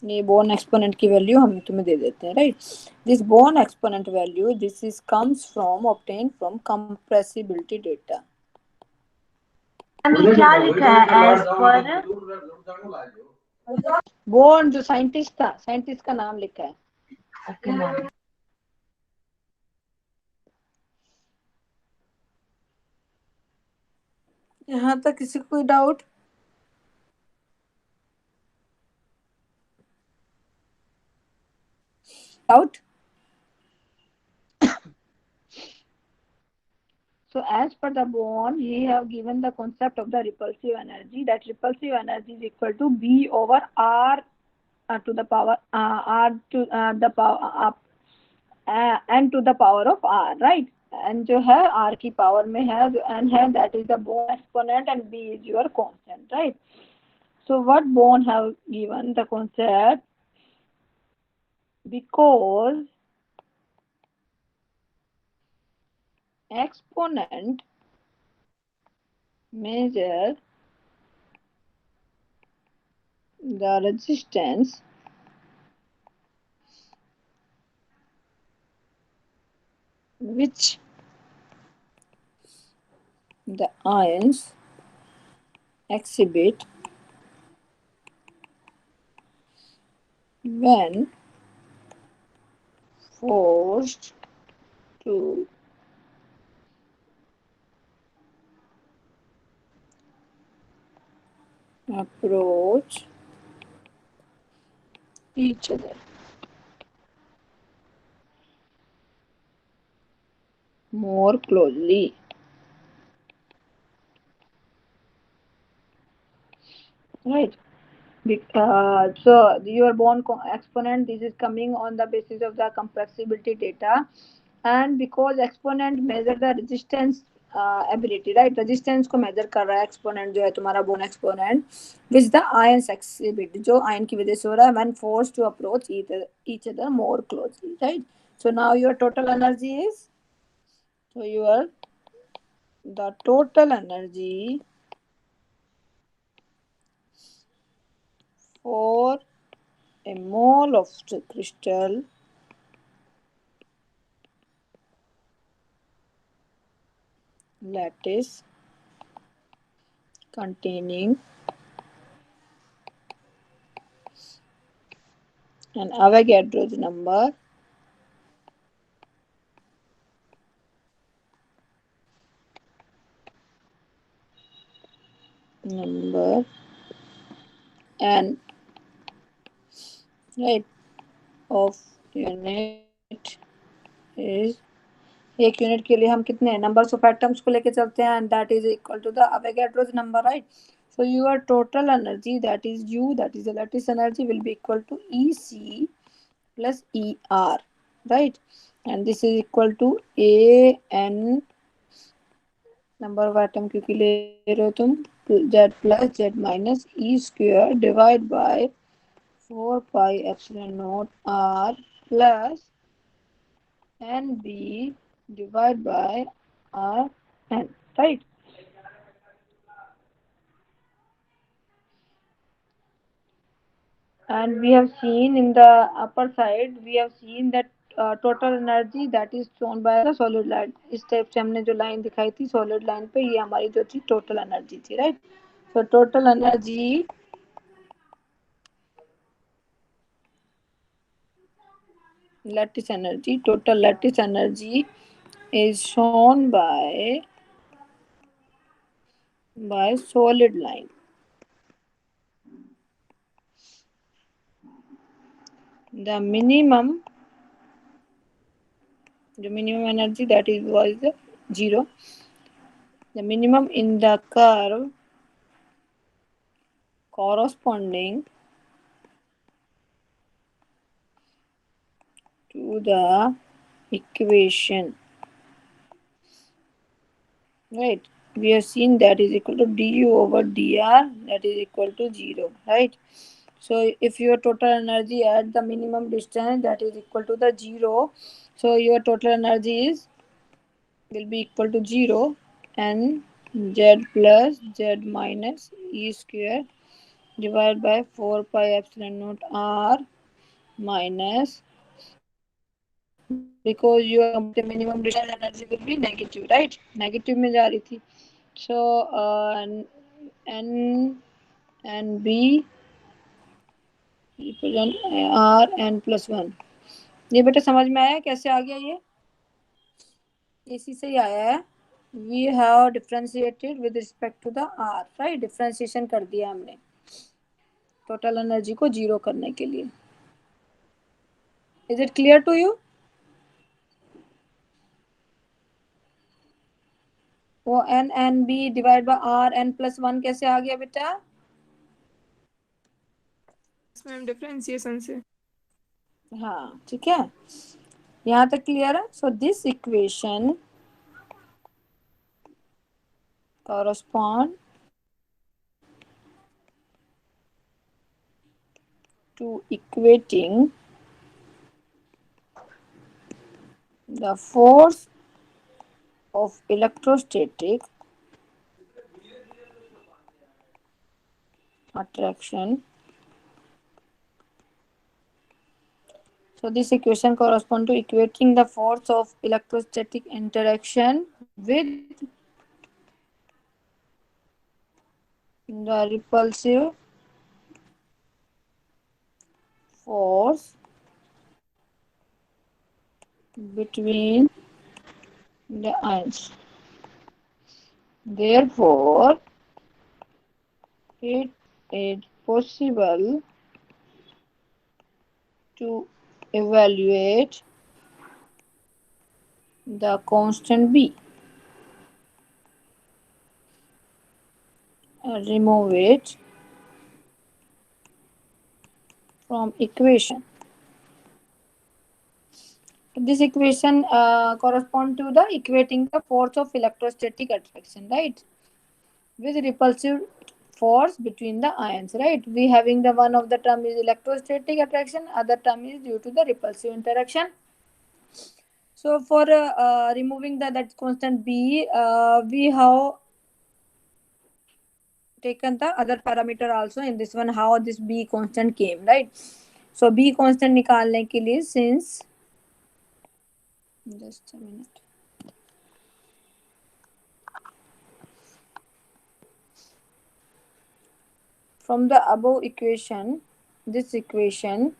ये बोन एक्सपोनेंट की वैल्यू हम तुम्हें दे देते हैं, right? This bone exponent value, this is comes from obtain from compressibility data. Ma'am ये क्या लिखा है एज पर? बोन जो साइंटिस्ट का नाम लिखा है. Okay ma'am. यहाँ तक किसी को कोई doubt? So as per the Bohr, he have given the concept of the repulsive energy. That repulsive energy is equal to B over R to the power R to the power n to the power of R, right? n जो है R की power में है, जो n है that is the Bohr exponent and B is your constant, right? So what Bohr have given the concept, because exponent measure the resistance which the ions exhibit when forced to approach each other. More closely. Right. So your Born exponent, this is coming on the basis of the compressibility data, and because exponent measure the resistance ability, right? Resistance को measure कर रहा है exponent जो है तुम्हारा Born exponent, which the ions exhibit, जो ion की वजह से हो रहा है when forced to approach each other more closely, right? So now your total energy is, the total energy for a mole of the crystal lattice containing an Avogadro's number n, right, of unit is, एक unit के लिए हम कितने numbers of atoms को लेके चलते हैं, and that is equal to the Avogadro's number, right? So your total energy, that is U, that is the lattice energy, will be equal to EC plus ER, right? And this is equal to AN, number of atom क्योंकि ले रहे हो तुम, Z plus Z minus E square divide by 4 pi epsilon naught R plus NB divide by RN, right? And we have seen in the upper side, we have seen that total energy that is shown by the solid line. इस type से हमने जो line दिखाई थी solid line पे, ये हमारी जो थी total energy थी, right? So total energy lattice energy, total lattice energy is shown by solid line. The minimum energy that is was 0. The minimum in the curve corresponding to the equation, right? we have seen that is equal to du over dr, that is equal to 0, right? So if your total energy at the minimum distance, that is equal to the 0, so your total energy will be equal to 0, and z plus z minus e square divided by 4 pi epsilon naught r minus, because you are completing minimum distance, energy will be negative, right? Negative में जा रही थी. So n and b represent r n plus 1. ये बेटा समझ में आया कैसे आ गया? ये इसी से ही आया है. We have differentiated with respect to the R, right? Differentiation कर दिया हमने टोटल एनर्जी को जीरो करने के लिए. Is it clear to you? वो n n b divide by r n plus 1 कैसे आ गया बेटा? मैम डिफरेंशिएशन से. हाँ ठीक है, यहाँ तक क्लियर है. So this equation correspond to equating the force of electrostatic attraction. So this equation corresponds to equating the force of electrostatic interaction with the repulsive force between the ions. Therefore, it is possible to evaluate the constant B and remove it from equation. This equation correspond to the equating the force of electrostatic attraction, right, with repulsive force between the ions, right? We having the one of the term is electrostatic attraction, other term is due to the repulsive interaction. So for removing that constant B, we have taken the other parameter also in this one, how this B constant came, right? So B constant निकालने के लिए, since just a minute, from the above equation, this equation,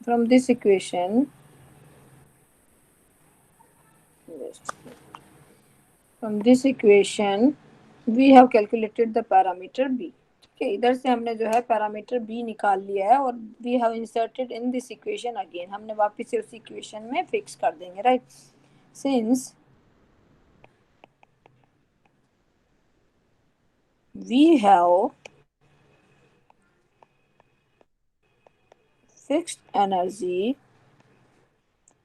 from this equation, from this equation we have calculated the parameter B. Okay, इधर से हमने जो है parameter B निकाल लिया है और we have inserted in this equation again. हमने वापस से उसी इक्वेशन में फिक्स कर देंगे, right? Since we have fixed energy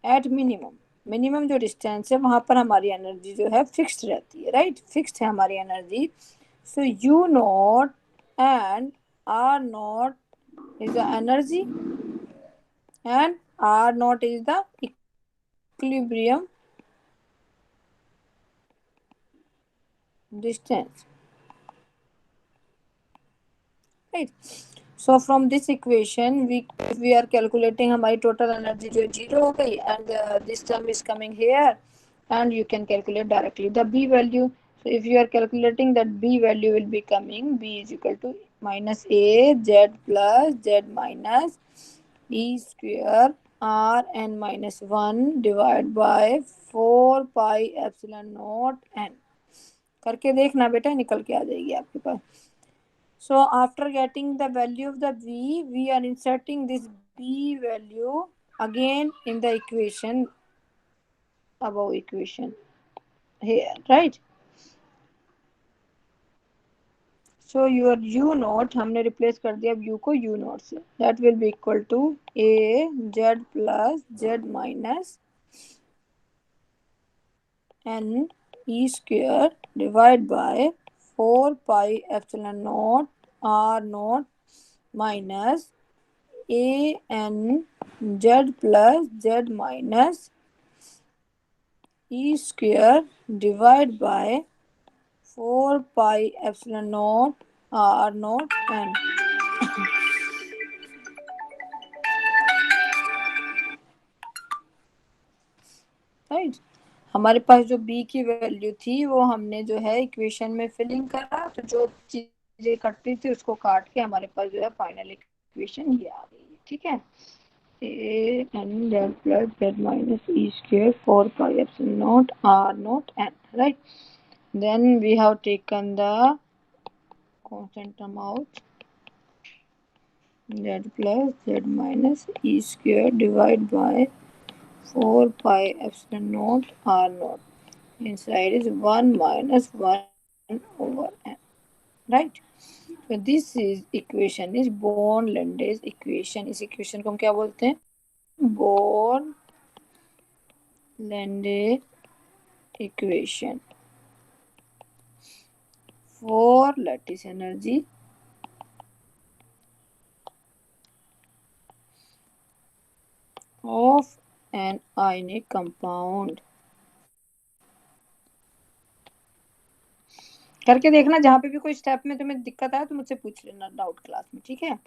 at minimum, minimum जो डिस्टेंस है वहां पर हमारी एनर्जी जो है फिक्स्ड रहती है, राइट? फिक्स्ड है हमारी energy. So U naught and R naught is the energy and R naught is the equilibrium distance, right? So from this equation we are calculating हमारी total energy जो zero हो गई, and this term is coming here and you can calculate directly the B value. So if you are calculating, that B value will be coming, B is equal to minus A Z plus Z minus E square R n minus 1 divided by 4 pi epsilon naught n. करके देखना बेटा, निकल के आ जाएगी आपके पास. So after getting the value of the B, we are inserting this B value again in the equation, above equation here, right? So your u naught हमने replace कर दिया अब u को u नॉट से, that will be equal to a z plus z minus n e square divide by 4 pi epsilon naught r naught minus a n z plus z minus e square divide by 4 pi epsilon naught r naught n। Right, हमारे पास जो b की value थी वो हमने जो है equation में फिलिंग करा, तो जो चीजें कटती थी उसको काट के हमारे पास जो है फाइनल इक्वेशन ये आ गई। ठीक है, a n z plus z minus e square 4 pi epsilon naught r naught n, right? Then we have taken the constant term out, z plus z minus e square divided by 4 pi epsilon naught r naught. Inside is 1 minus 1 over n, right? So this is equation is Born-Landes equation. इस equation को हम क्या बोलते हैं? Born-Landes equation for lattice energy of an ionic compound। करके देखना, जहाँ पे भी कोई स्टेप में तुम्हें दिक्कत आए तो मुझसे पूछ लेना डाउट क्लास में। ठीक है,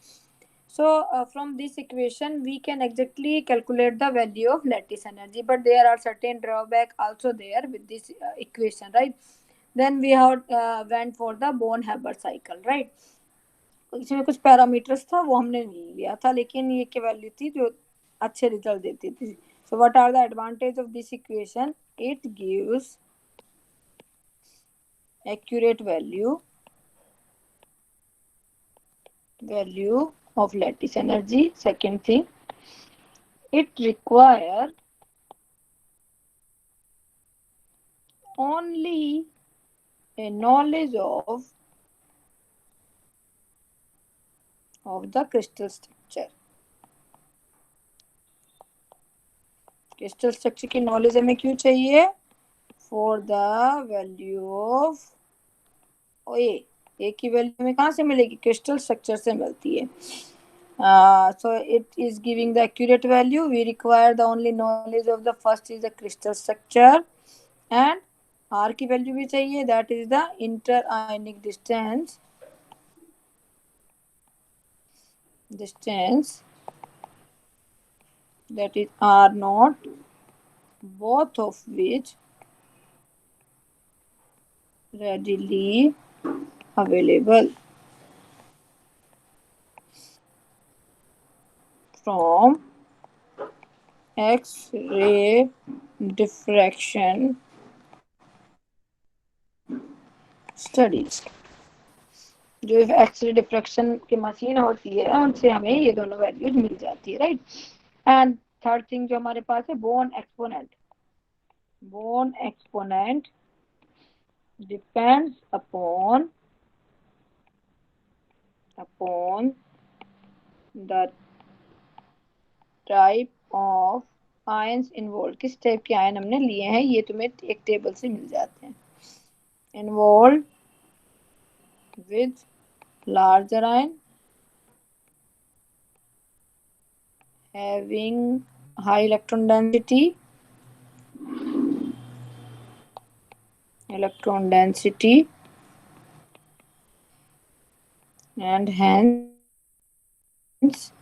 so from this equation we can exactly calculate the value of lattice energy, but there are certain drawback also there with this equation, right? Then we have went for the Born-Haber cycle, right? इसमें कुछ parameters था वो हमने लिया था, लेकिन ये की वैल्यू थी जो अच्छे रिजल्ट देती थी। so what are the advantage of this equation? It gives accurate value of lattice energy. Second thing, it require only a knowledge of the crystal structure। Crystal structure की नॉलेज हमें क्यों चाहिए? For the value of ए की value हमें कहाँ से मिलेगी? Crystal structure से मिलती है। so it is giving the accurate value. We require the only knowledge of the first is the crystal structure, and r की वैल्यू भी चाहिए, that is the interionic distance that is r naught, both of which readily available from X-ray diffraction studies। जो x ray diffraction की machine होती है उनसे हमें ये दोनों वैल्यूज मिल जाती है, राइट? एंड थर्ड थिंग जो हमारे पास है Born exponent depends upon the type of ions involve. किस टाइप के आयन हमने लिए हैं ये तुम्हें एक टेबल से मिल जाते हैं। Involve with larger ion having high electron density and hence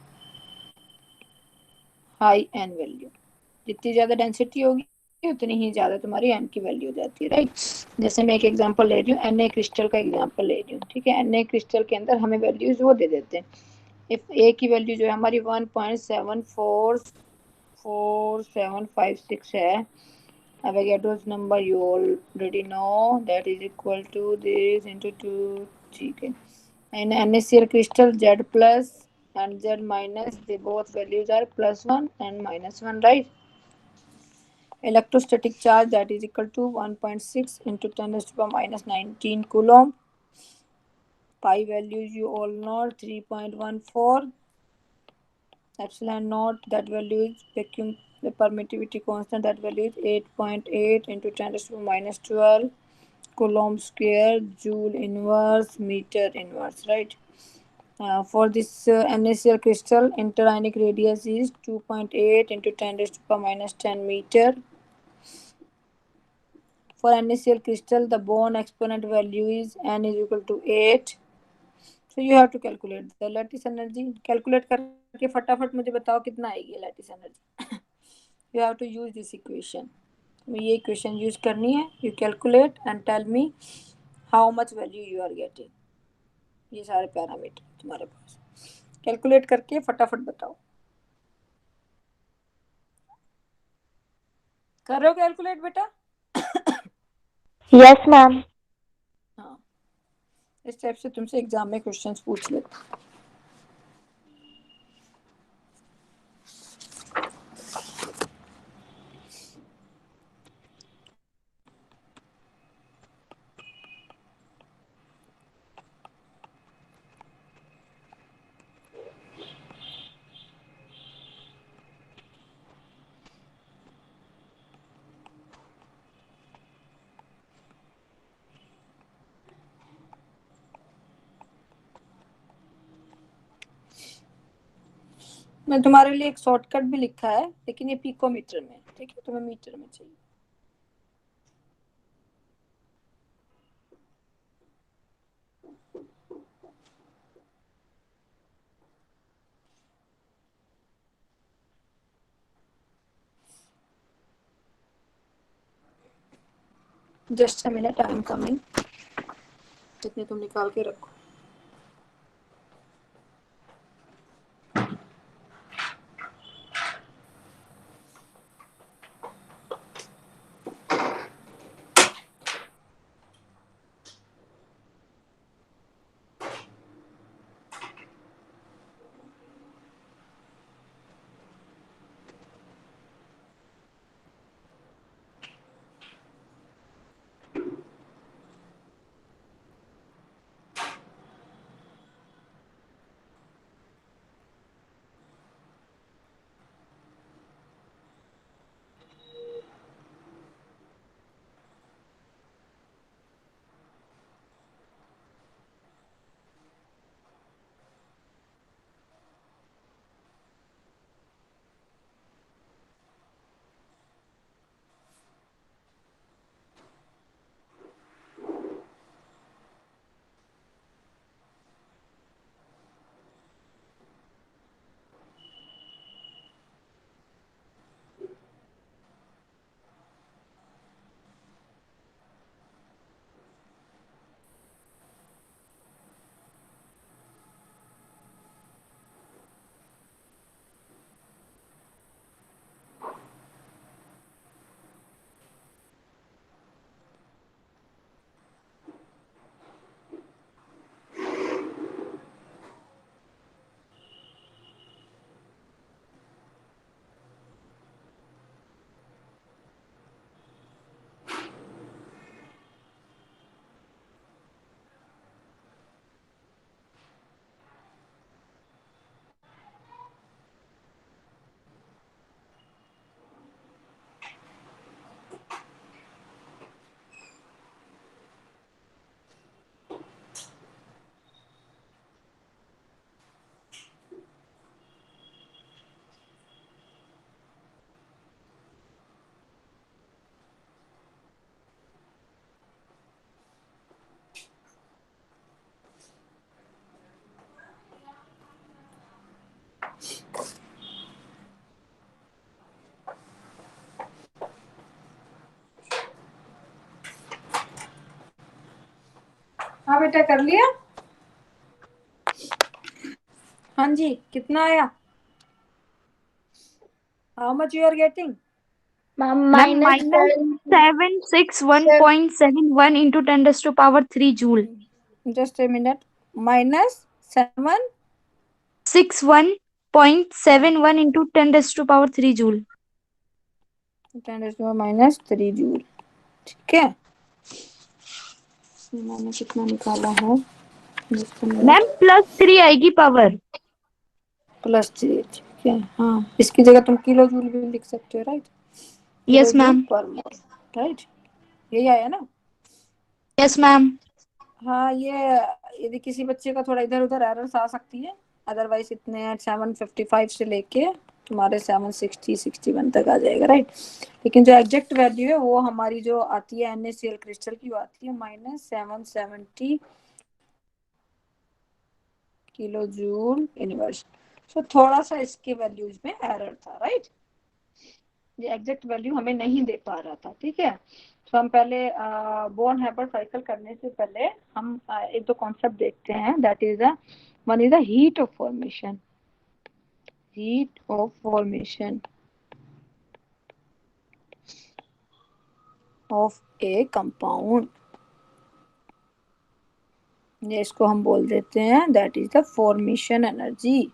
high n value। जितनी ज्यादा डेंसिटी होगी उतनी ही ज्यादा तुम्हारी n की वैल्यू हो जाती है, राइट? जैसे मैं एक एग्जांपल ले रही हूँ, Na क्रिस्टल का एग्जांपल ले रही हूँ। ठीक है, Na क्रिस्टल के अंदर हमें वैल्यूज वो दे देते हैं। इफ A की वैल्यू जो है हमारी 1.744756 है, Avogadro's number you already know, that is equal to this into 2। ठीक है, and NaCl crystal Z plus and Z minus, they both values are +1 and -1, right? Electrostatic charge that is equal to 1.6 into 10⁻⁻19 coulomb, Pi values you all know, 3.14. Epsilon naught, that value is vacuum the permittivity constant, that value is 8.8 into 10 to the minus 12 coulomb square, joule inverse, meter inverse, right? For this NaCl crystal, interionic radius is 2.8 into 10 to the minus 10 meter. For NaCl crystal, the Born exponent value is n is equal to 8. So you have to calculate the lattice energy. Calculate करके फटाफट मुझे बताओ कितना आएगी lattice energy. You have to use this equation. ये equation use करनी है. You calculate and tell me how much value you are getting. ये सारे पैरामीटर तुम्हारे पास. Calculate करके फटाफट बताओ. कर रहे हो calculate बेटा? Yes ma'am. हाँ. इस टाइप से तुमसे एग्जाम में क्वेश्चंस पूछ लेते. मैं तुम्हारे लिए एक शॉर्टकट भी लिखा है, लेकिन ये पिकोमीटर में, ठीक है, तुम्हें मीटर में चाहिए. Just a minute, I am coming. जितने तुम निकाल के रखो. हाँ बेटा, कर लिया? हाँ जी, कितना आया? How much you are getting? Minus 761.71 into 10 raised to power 3 joule. Just a minute. Minus 61.71 into 10 raised to power 3 joule. 10 minus 3 joule. ठीक है, मैंने कितना निकाला है? मैम +3 आएगी पावर। +3, ठीक है। हाँ, इसकी जगह तुम किलो जूल भी लिख सकते हो, right? Kilo yes joule ma'am. पर मोल, राइट? यही आया ना? Yes ma'am. हाँ, ये यदि किसी बच्चे का थोड़ा इधर उधर एरर्स आ सकती है, अदरवाइज इतने 755 से लेके तुम्हारे 760-61 तक आ जाएगा, राइट? लेकिन जो एग्जैक्ट वैल्यू है वो हमारी जो आती है NaCl क्रिस्टल की, वो आती है -770 किलो जूल इनवर्स। तो थोड़ा सा इसके वैल्यूज में एरर था, राइट? ये एग्जैक्ट वैल्यू हमें नहीं दे पा रहा था, ठीक है? तो हम पहले बोर्न हैबर साइकिल करने से पहले हम एक दो कॉन्सेप्ट देखते हैं। That is one is the heat of formation. Heat of formation of a compound, ये इसको हम बोल देते हैं that is the formation energy.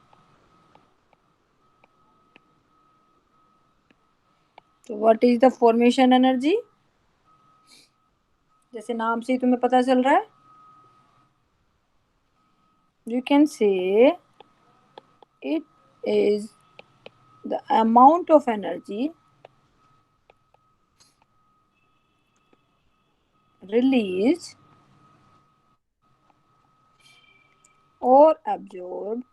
तो what is the formation energy? जैसे नाम से ही तुम्हें पता चल रहा है, you can say it is the amount of energy released or absorbed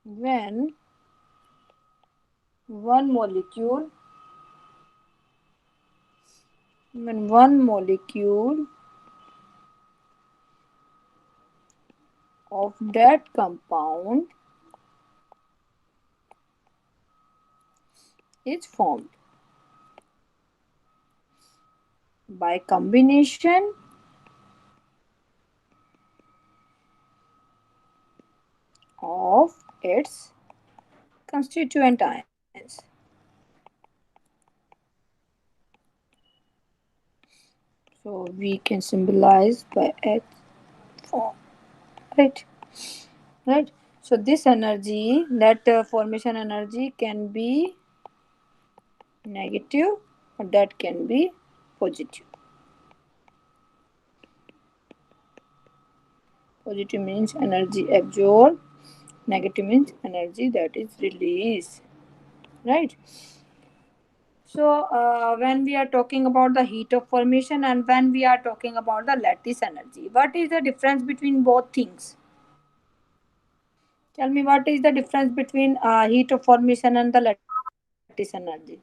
when one molecule of that compound is formed by combination of its constituent ions. So we can symbolize by H form, right? Right. So this energy, that formation energy, can be negative or that can be positive. Positive means energy absorbed, negative means energy that is released, right? So when we are talking about the heat of formation and when we are talking about the lattice energy, what is the difference between both things? Tell me, what is the difference between heat of formation and the lattice energy?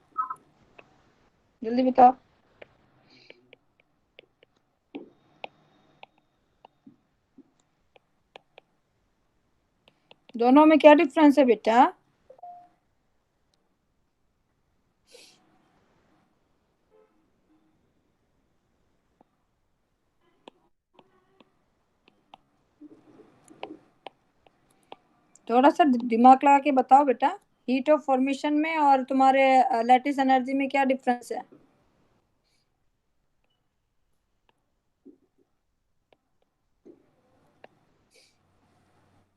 जल्दी बताओ। दोनों में क्या difference है बेटा? थोड़ा सा दिमाग लगा के बताओ बेटा, हीट ऑफ फॉर्मेशन में और तुम्हारे लैटिस एनर्जी में क्या डिफरेंस है?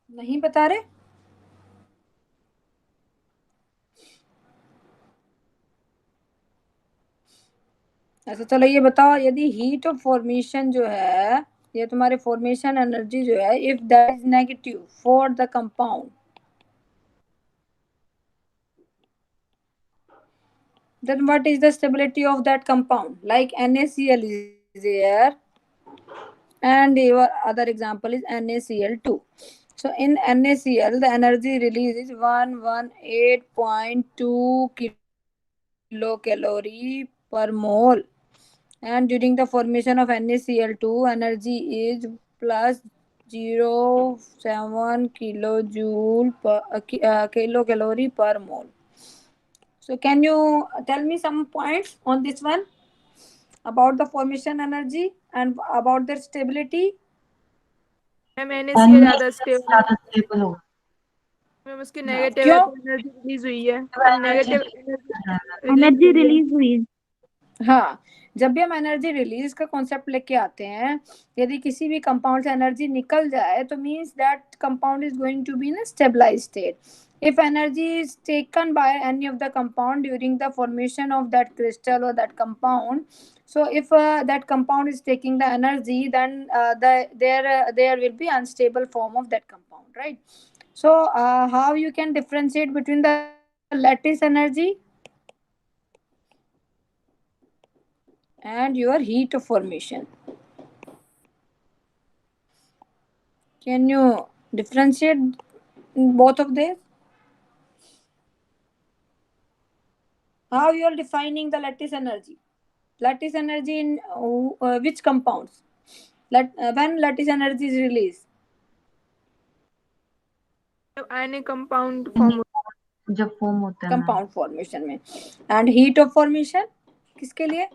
नहीं बता रहे? अच्छा चलो ये बताओ, यदि हीट ऑफ फॉर्मेशन जो है, ये तुम्हारे फॉर्मेशन एनर्जी जो है, if that is negative for the compound, then what is the stability of that compound? Like NaCl is there and your other example is NaCl2. So in NaCl the energy release is 118.2 kilocalorie per mole, and during the formation of NaCl2 energy is plus 0.7 kilojoule per kilocalorie per mole. So can you tell me some points on this one about the formation energy and about their stability? Ma'am NaCl ज्यादा stable ज्यादा stable हो। Ma'am उसकी हाँ, negative क्यों? Energy release हुई है, तो negative energy release हुई। हाँ, जब भी हम एनर्जी रिलीज का कॉन्सेप्ट लेके आते हैं, यदि किसी भी कंपाउंड से एनर्जी निकल जाए तो means that compound is going to be in stabilized state. If energy is taken by any of the compound during the formation of that crystal or that compound, So if that compound is taking the energy, then there will be unstable form of that compound, right? So how you can differentiate between the lattice energy and your heat of formation? Can you differentiate both of these? How you are defining the lattice energy? Lattice energy in which compounds? When lattice energy is released? ionic compound form जब form होता है ma'am compound formation में. And heat of formation किसके लिए?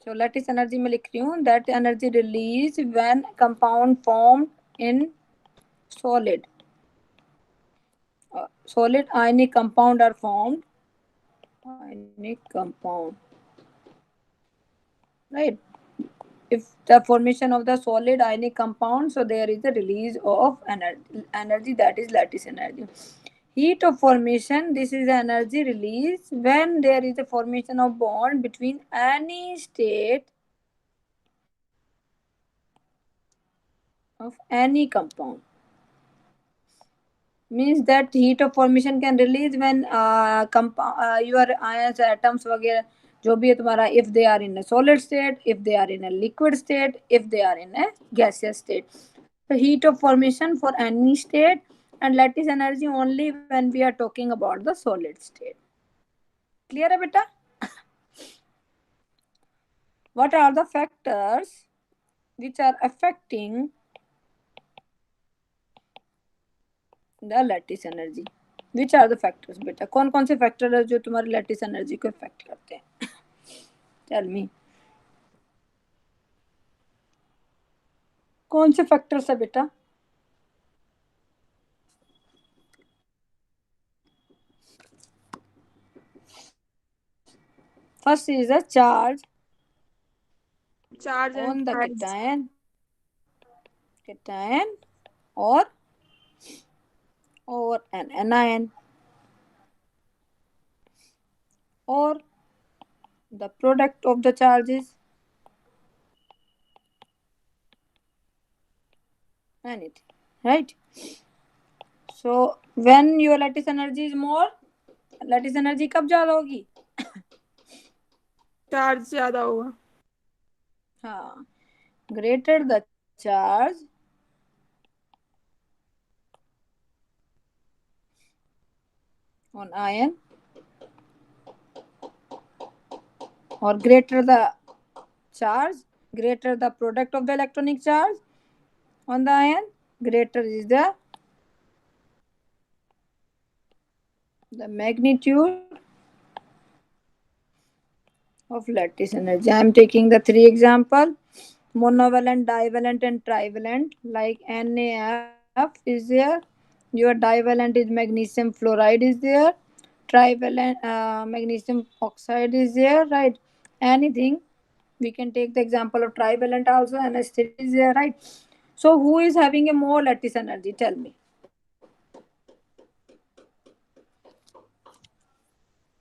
सो lattice energy में लिख रही हूँ, that energy release when compound formed in solid. Solid ionic compound are formed. Ionic compound, right? If the formation of the solid ionic compound, so there is a release of energy, that is lattice energy. Heat of formation, this is the energy release when there is a formation of bond between any state of any compound. Means that heat of formation can release when your ions, atoms वगैरह जो भी है तुम्हारा, if they are in a solid state, if they are in a liquid state, if they are in a gaseous state. So heat of formation for any state, and lattice energy only when we are talking about the solid state. Clear है बेटा? What are the factors which are affecting the lattice energy? Which are the factors बेटा? कौन कौन से factor है जो तुम्हारी lattice energy को इफेक्ट करते हैं? Tell me. कौन से फैक्टर्स है बेटा? First is the charge charge on and the charge. cation or an anion, or the product of the charges, anything, right? So when your lattice energy is more, lattice energy कब ज्यादा होगी? Charge ज्यादा होगा. हाँ, greater the charge, on ion, or greater the charge, greater the product of the electronic charge on the ion, greater is the magnitude of lattice energy. I am taking the three example: monovalent, divalent, and trivalent. Like NaF is there, your divalent is magnesium fluoride is there, trivalent magnesium oxide is there, right? Anything, we can take the example of trivalent also, NH3 is there, right? So who is having a more lattice energy? Tell me.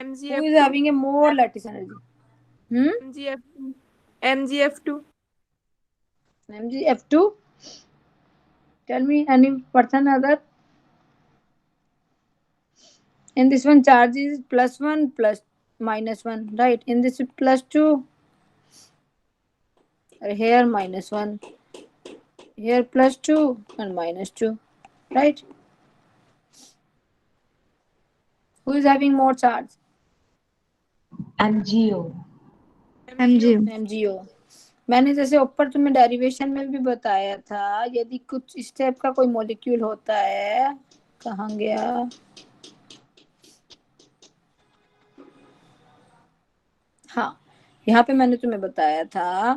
Who MgF2. is having a more lattice energy? MgF2. MgF2. MgF2. Tell me any person other. In this one, charge is +1 plus -1, right? In this +2, here -1, here +2 and -2, right? Who is having more charge? MgO MgO. मैंने जैसे ऊपर तुम्हें derivation में भी बताया था, यदि कुछ इस टाइप का कोई मॉलिक्यूल होता है, कहाँ गया? हाँ, यहाँ पे मैंने तुम्हें बताया था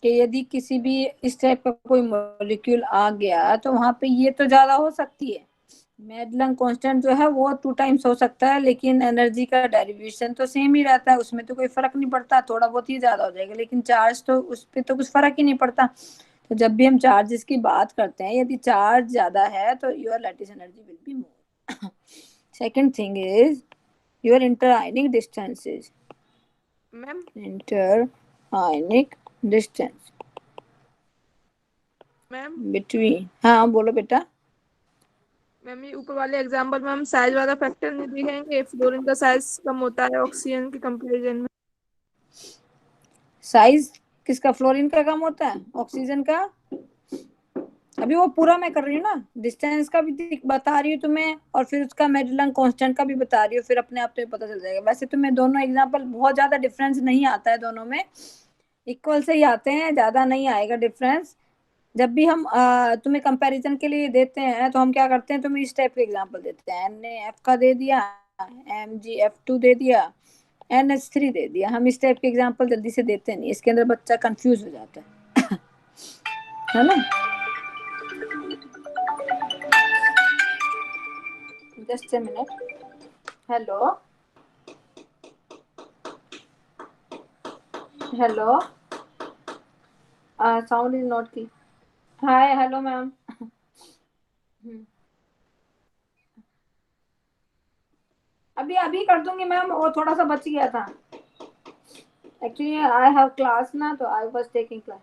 कि यदि किसी भी इस टाइप का कोई मॉलिक्यूल आ गया तो वहां पे ये तो ज्यादा हो सकती है, मेडलंग कांस्टेंट जो है वो 2 टाइम्स हो सकता है, लेकिन एनर्जी का डेरिवेशन तो सेम ही रहता है, उसमें तो कोई फर्क नहीं पड़ता, थोड़ा बहुत ही ज्यादा हो जाएगा, लेकिन चार्ज तो उस पर तो कुछ फर्क ही नहीं पड़ता. तो जब भी हम चार्जेस की बात करते हैं, यदि चार्ज ज्यादा है तो your lattice energy will be more. Second thing is your interionic distances. Ma'am Interionic distance ma'am between, हाँ बोलो बेटा. मैम ये ऊपर वाले एग्जांपल में हम साइज वाला फैक्टर नहीं दिखाएंगे, फ्लोरीन का साइज कम होता है ऑक्सीजन के कंपैरिजन में. साइज किसका? फ्लोरीन का कम होता है, ऑक्सीजन का. अभी वो पूरा मैं कर रही हूँ ना, डिस्टेंस का भी बता रही हूँ तुम्हें, और फिर उसका मेडलंग कांस्टेंट का भी बता रही हूँ, फिर अपने आप तुम्हें पता चल जाएगा. वैसे तुम्हें दोनों एग्जांपल बहुत ज्यादा डिफरेंस नहीं आता है, दोनों में इक्वल से ही आते हैं, ज्यादा नहीं आएगा डिफरेंस. जब भी हम तुम्हें कंपैरिजन के लिए देते हैं तो हम क्या करते हैं, तुम्हें इस टाइप के एग्जांपल देते हैं. NaF का दे दिया, MgF2 दे दिया, NH3 दे दिया. हम इस टाइप के एग्जांपल जल्दी से देते नहीं, इसके अंदर बच्चा कंफ्यूज हो जाता है ना. Just a minute. Hello hello, sound is not clear. Hi hello ma'am. अभी अभी कर दूंगी मैम, वो थोड़ा सा बच गया था. एक्चुअली आई हैव क्लास ना, तो I was taking class.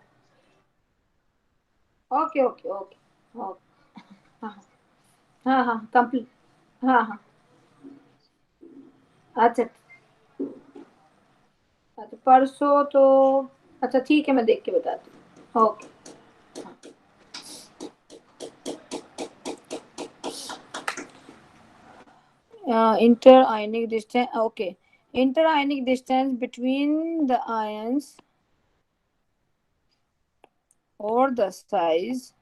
Okay okay okay okay. हाँ हाँ हाँ कंप्लीट. हाँ हाँ. अच्छा अच्छा, परसों तो अच्छा ठीक है, मैं देख के बताती हूँ. Okay. Interionic distance. Okay, interionic distance between the ions or the size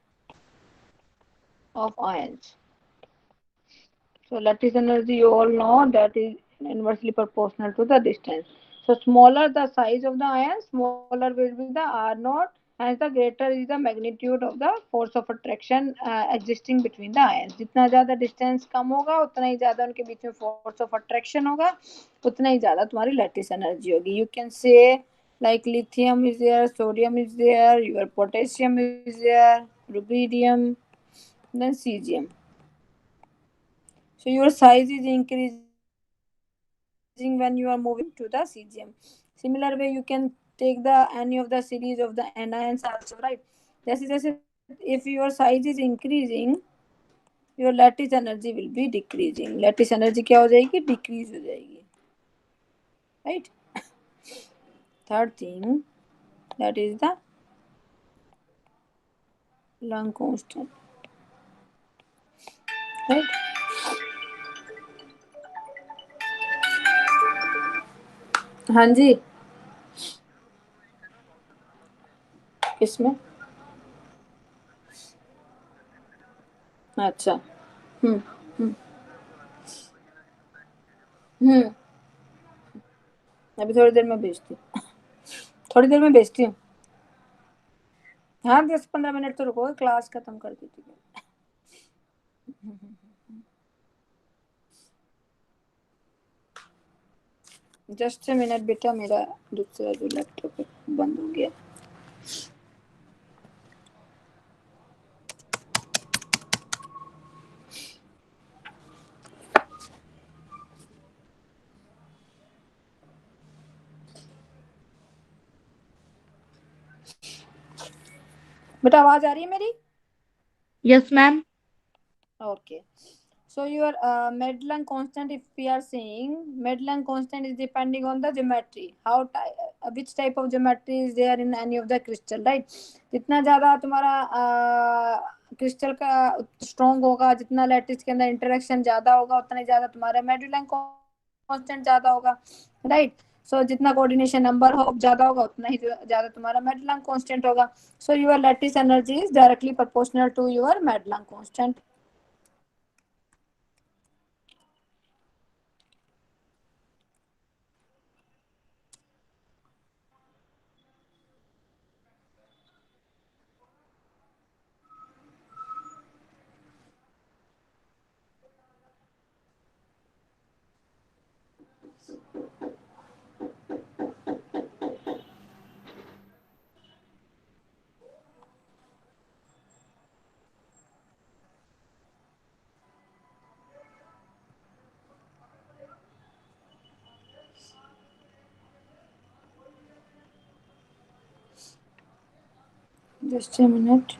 of ions. So lattice energy, you all know that is inversely proportional to the distance. So smaller the size of the ion, smaller will be the R naught, and the greater is the magnitude of the force of attraction existing between the ions. जितना ज़्यादा distance कम होगा, उतना ही ज़्यादा उनके बीच में force of attraction होगा, उतना ही ज़्यादा तुम्हारी lattice energy होगी. You can say like lithium is there, sodium is there, your potassium is there, rubidium, then cesium. So your size is increasing when you are moving to the cesium. Similar way, you can take the any of the series of the anions also, right? जैसे जैसे if your size is increasing, your lattice energy will be decreasing. Lattice energy क्या हो जाएगी? Decrease हो जाएगी, right? Third thing, that is the Planck constant, right? हाँ जी. किसमें? अच्छा. हम्म हम्म हम्म. अभी थोड़ी देर में भेजती हूँ, थोड़ी देर में भेजती हूँ. हाँ 10-15 मिनट तो रुको, क्लास खत्म कर दी थी. जस्ट अ मिनट बेटा, मेरा दूसरा जो लैपटॉप बंद हो गया. बेटा आवाज आ रही है मेरी? Yes, ma'am. Okay. So your Madelung constant, if we are saying Madelung constant is depending on the geometry, how which type of geometry is there in any of the crystal, right? जितना ज़्यादा तुम्हारा crystal का strong होगा, जितना lattice के अंदर interaction ज़्यादा होगा, उतना ही ज़्यादा तुम्हारा Madelung constant ज़्यादा होगा, right? So जितना कोऑर्डिनेशन नंबर हो ज़्यादा होगा, उतना ही ज़्यादा तुम्हारा Madelung constant होगा. So your lattice energy is directly proportional to your Madelung constant. Just a minute.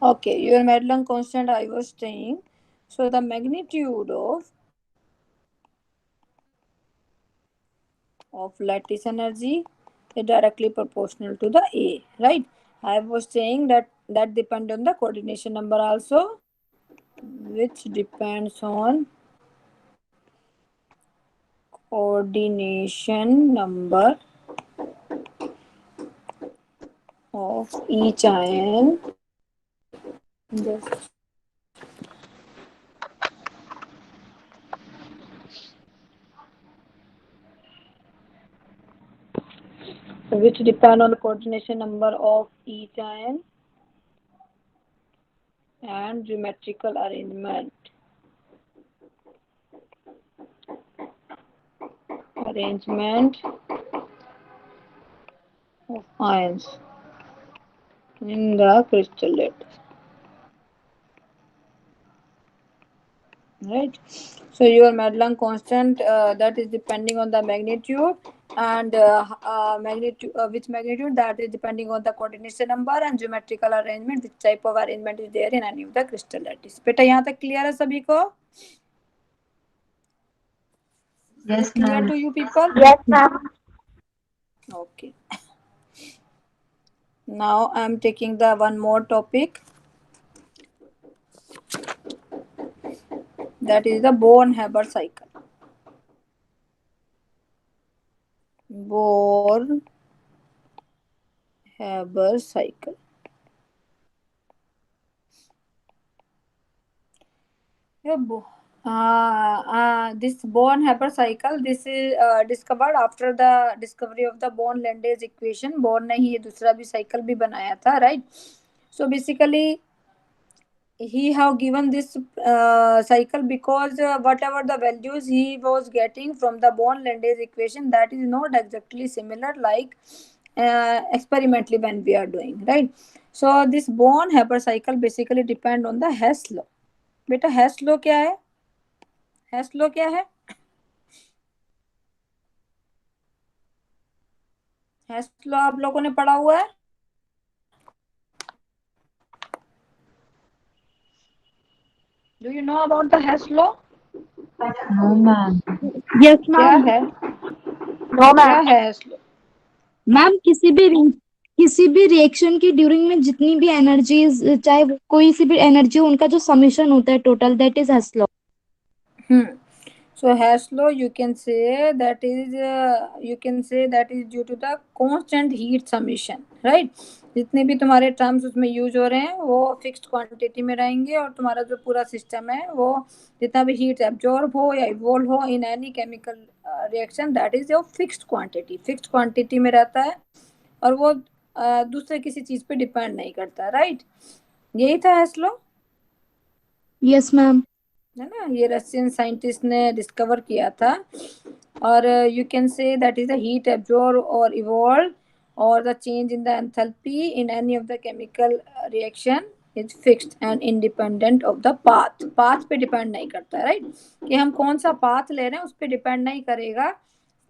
Okay, your Madelung constant I was saying. So the magnitude of lattice energy is directly proportional to the A, right? I was saying that depends on the coordination number also, which depends on coordination number of each ion. Just which depend on the coordination number of each ion and geometrical arrangement of ions in the crystallate, right? So your Madelung constant that is depending on the magnitude, and magnitude which magnitude, that is depending on the coordination number and geometrical arrangement, which type of arrangement is there in any of the crystal lattice. बेटा यहाँ तक clear है सभी को? Yes, Clear ma'am. to you people? Yes, ma'am. Okay. Now I am taking the one more topic, that is the Born-Haber cycle. Born-Haber cycle. This Born-Haber cycle, this is discovered after the discovery of the Born-Landes equation. Born ने ही ये दूसरा भी cycle भी बनाया था, right? So basically he have given this cycle because whatever the values he was getting from the Born-Landes equation, that is not exactly similar like experimentally when we are doing, right? So this Born-Haber cycle basically depend on the Hess law. बेटा Hess law क्या है? Hess law क्या है? Hess law आप लोगों ने पढ़ा हुआ है? Do you know about the Hess law? No, ma'am. Yes क्या मैम. है? No, क्या ma'am. है Hess law? मैम किसी भी रिएक्शन की ड्यूरिंग में जितनी भी एनर्जीज, चाहे वो कोई सी भी एनर्जी हो, उनका जो समीशन होता है total, that is Hess law. So Hess law you can say that is due to the constant heat summation, right? जितने भी तुम्हारे टर्म्स उसमें यूज हो रहे हैं वो फिक्स्ड क्वांटिटी में रहेंगे, और तुम्हारा जो पूरा सिस्टम है वो जितना भी हीट एब्जॉर्ब हो या इवोल्व हो in any chemical reaction, that is your fixed quantity में रहता है, और वो दूसरे किसी चीज पे डिपेंड नहीं करता, राइट? यही था Hess law, यस मैम. है ना? ये रशियन साइंटिस्ट ने डिस्कवर किया था, और you can say that is the heat absorb और इवॉल्व और the change in the enthalpy in any of the chemical reaction is fixed and independent of the path पे डिपेंड नहीं करता, right? कि हम कौन सा पाथ ले रहे हैं उस पे डिपेंड नहीं करेगा,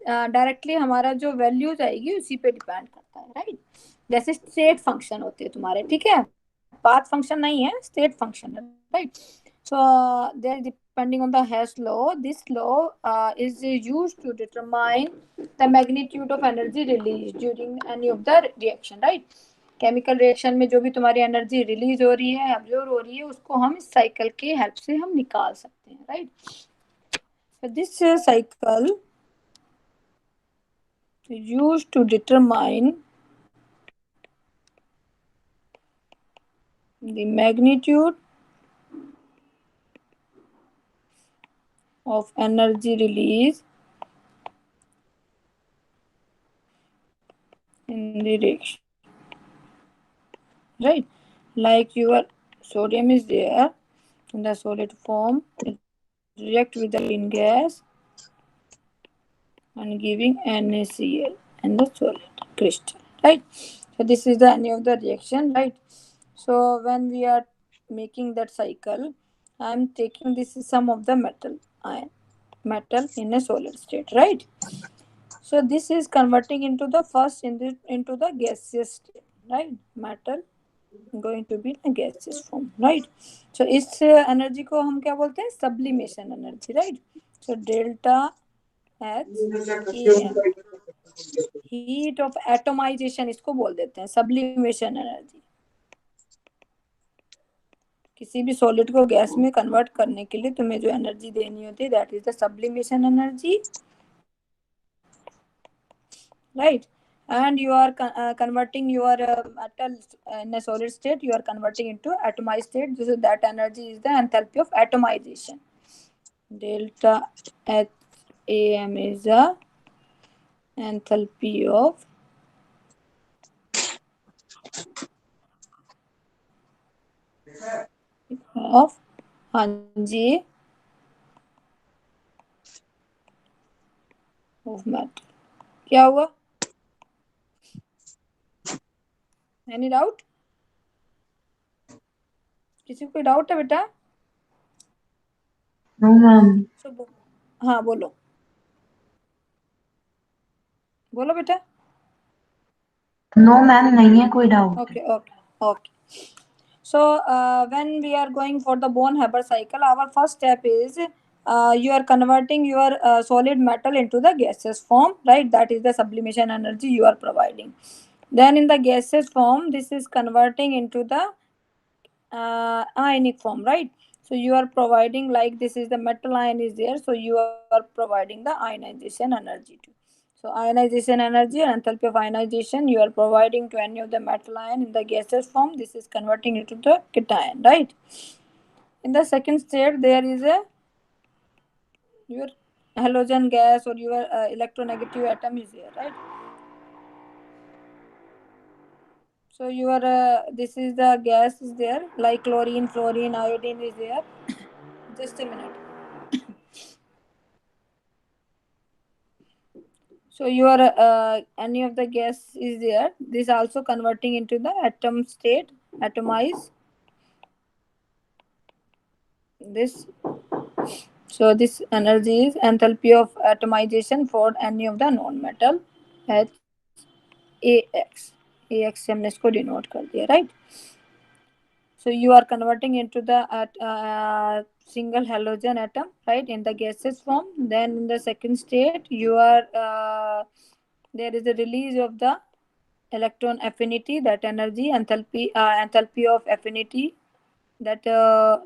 डायरेक्टली हमारा जो वैल्यूज आएगी उसी पे डिपेंड करता है, राइट? जैसे स्टेट फंक्शन होते हैं तुम्हारे, ठीक है? पाथ फंक्शन नहीं है, स्टेट फंक्शन है, right? So there, depending on the Hess law, this law is used to determine the magnitude of energy released during any of the reaction, right? Chemical reaction में जो भी तुम्हारी energy release हो रही है, absorb हो रही है, उसको हम इस साइकिल के हेल्प से हम निकाल सकते हैं, right? So this cycle is used to determine the magnitude of energy release in the reaction, right? Like your sodium is there in the solid form, it react with the clean gas and giving NaCl and the solid crystal, right? So this is the any of the reaction, right? So when we are making that cycle, I am taking this is some of the metal in a solid state, right? So this is converting into the first into the gaseous state, right? Metal going to be in a gaseous form, right? So इस energy को हम क्या बोलते हैं? Sublimation energy, right? So delta H A M, heat of atomization इसको बोल देते हैं, सब्लिमेशन एनर्जी। किसी भी सॉलिड को गैस में कन्वर्ट करने के लिए तुम्हें जो एनर्जी देनी होती है, that is the sublimation energy, right? And you are converting your metal in a solid state, you are converting into atomized state. This is that energy is the enthalpy of atomization. Delta HAM is the enthalpy of हाँ जी of metal। क्या हुआ? Any doubt? किसी को कोई doubt है बेटा? No ma'am. हाँ बोलो बोलो बेटा। नो मैम, नहीं है कोई doubt. Okay, okay, okay. So when we are going for the Born-Haber cycle, our first step is you are converting your solid metal into the gaseous form, right? That is the sublimation energy you are providing. Then in the gaseous form, this is converting into the ionic form, right? So you are providing, like this is the metal ion is there, so you are providing the ionization energy too. So ionization energy and enthalpy of ionization you are providing to any of the metal ion in the gaseous form. This is converting into the cation, right? In the second state, there is a your halogen gas or your electronegative atom is there, right? So your this is the gas is there, like chlorine, fluorine, iodine is there. Just a minute. So your any of the gas is there. This also converting into the atom state, atomize this. So this energy is enthalpy of atomization for any of the non-metal, H AX. AX हमने इसको denote कर दिया, right? So you are converting into the single halogen atom, right, in the gaseous form. Then in the second state, you are there is a release of the electron affinity, that energy, enthalpy of affinity, that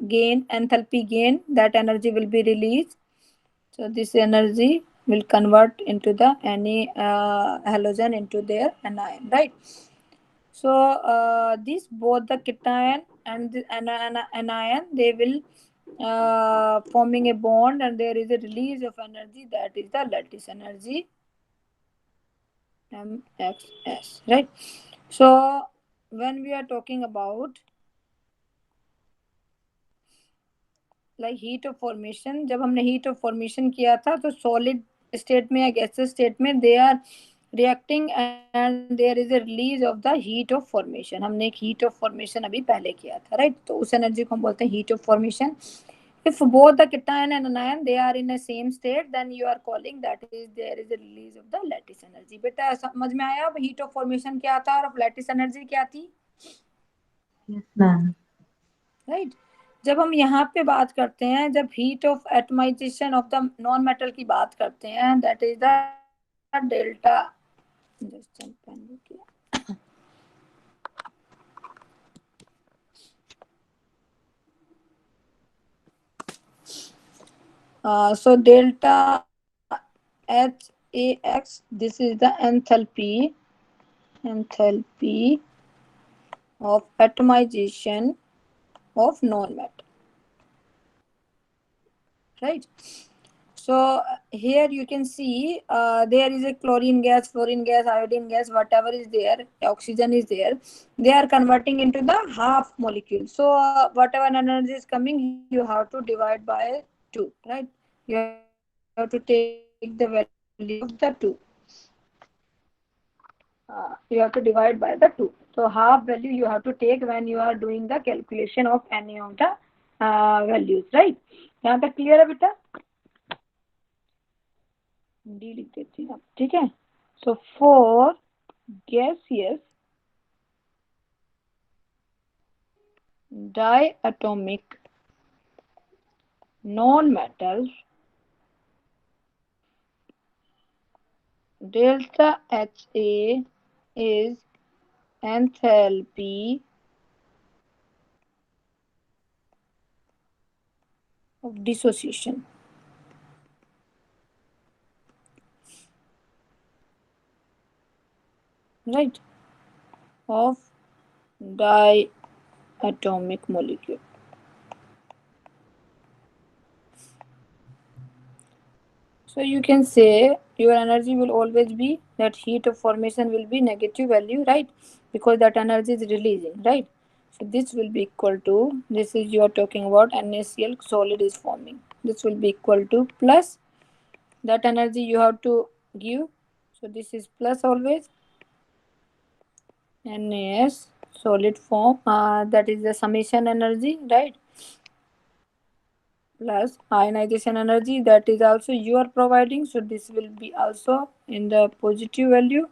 gain, enthalpy gain, that energy will be released. So this energy will convert into the any halogen into their anion, right? So these both the cation and the anion, they will forming a bond, and there is a release of energy, that is the lattice energy, MXS, right? So when we are talking about like heat of formation, जब हमने heat of formation किया था, तो solid state में या gaseous state में they are reacting and there is a release of the heat of formation. हमने एक heat of formation अभी पहले किया था, right? तो उस energy को हम बोलते हैं heat of formation. If both the cation and anion they are in the same state, then you are calling that is there is a release of the lattice energy. बेटा समझ में आया अब heat of formation क्या था और lattice energy क्या थी? Yes ma'am. राइट? जब हम यहाँ पे बात करते हैं, जब heat of atomization of the non metal की बात करते हैं, that is the delta, so delta HAX, this is the enthalpy of atomization of non-metal, right? So here you can see there is a chlorine gas, fluorine gas, iodine gas, whatever is there, oxygen is there, they are converting into the half molecule. So whatever energy is coming, you have to divide by 2, right? You have to take the value of the 2. You have to divide by the 2. So half value you have to take when you are doing the calculation of any of the values, right? यहाँ तक clear है बेटा? D लिख देती हूँ, ठीक है। So for gaseous diatomic non-metals, delta HA is enthalpy of dissociation. Right, of diatomic molecule. So you can say your energy will always be, that heat of formation will be negative value, right? Because that energy is releasing, right? So this will be equal to, this is you are talking about NaCl solid is forming. This will be equal to plus that energy you have to give. So this is plus always NaS solid form, that is the summation energy, right? Plus ionization energy, that is also you are providing, so this will be also in the positive value.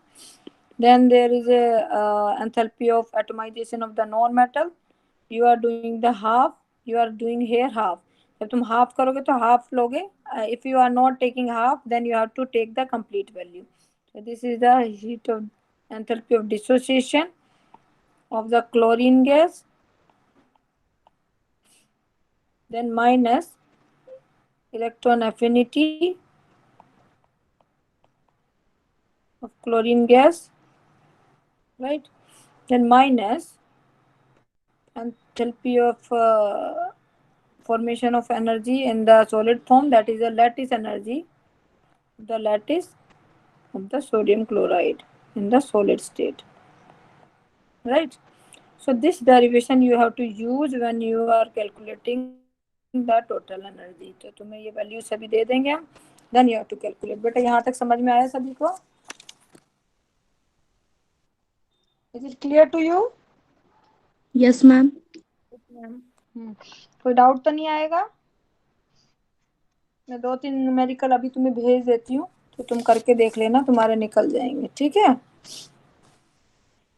Then there is a enthalpy of atomization of the non metal. You are doing the half, you are doing here half. जब तुम half करोगे तो half लोगे. If you are not taking half, then you have to take the complete value. So this is the heat of enthalpy of dissociation of the chlorine gas. Then minus electron affinity of chlorine gas, right? Then minus enthalpy of formation of energy in the solid form, that is the lattice energy, the lattice of the sodium chloride in the solid state, right? So this derivation you have to use when you are calculating the total energy. तो तुम्हें ये value सभी दे देंगे हम, then you have to calculate. बेटा यहाँ तक समझ में आया सभी को? Is it clear to you? Yes, ma'am. कोई डाउट तो नहीं आएगा? मैं 2-3 न्यूमेरिकल अभी तुम्हें भेज देती हूँ, तो तुम करके देख लेना, तुम्हारे निकल जाएंगे, ठीक है?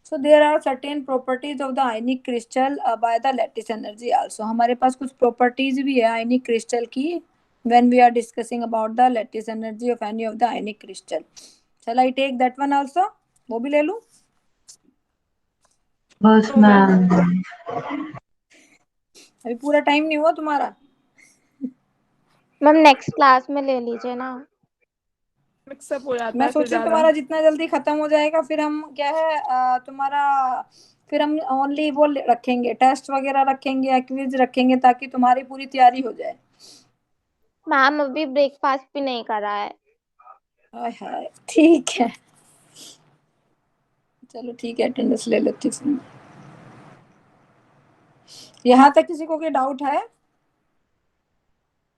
So there are certain properties of the ionic crystal by the lattice energy also. हमारे पास कुछ properties भी है ionic crystal की, when we are discussing about the lattice energy of any of the ionic crystal. Shall I take that one also? वो भी ले लूँ? बस मैम। अभी पूरा टाइम नहीं हुआ तुम्हारा? मैम नेक्स्ट क्लास में ले लीजिए ना। मिक्सअप हो जाता मैं है फिर सोच रही हूँ ज्यादा। तुम्हारा जितना जल्दी खत्म हो जाएगा, फिर हम क्या है तुम्हारा, फिर हम ओनली वो रखेंगे, टेस्ट वगैरह रखेंगे या क्विज रखेंगे, ताकि तुम्हारी पूरी तैयारी हो जाए। मैम अभी ब्रेकफास्ट भी नहीं करा है। हाय हाय, ठीक है, चलो ठीक है, अटेंडेंस ले लेती हूँ। यहाँ तक किसी को कोई डाउट है?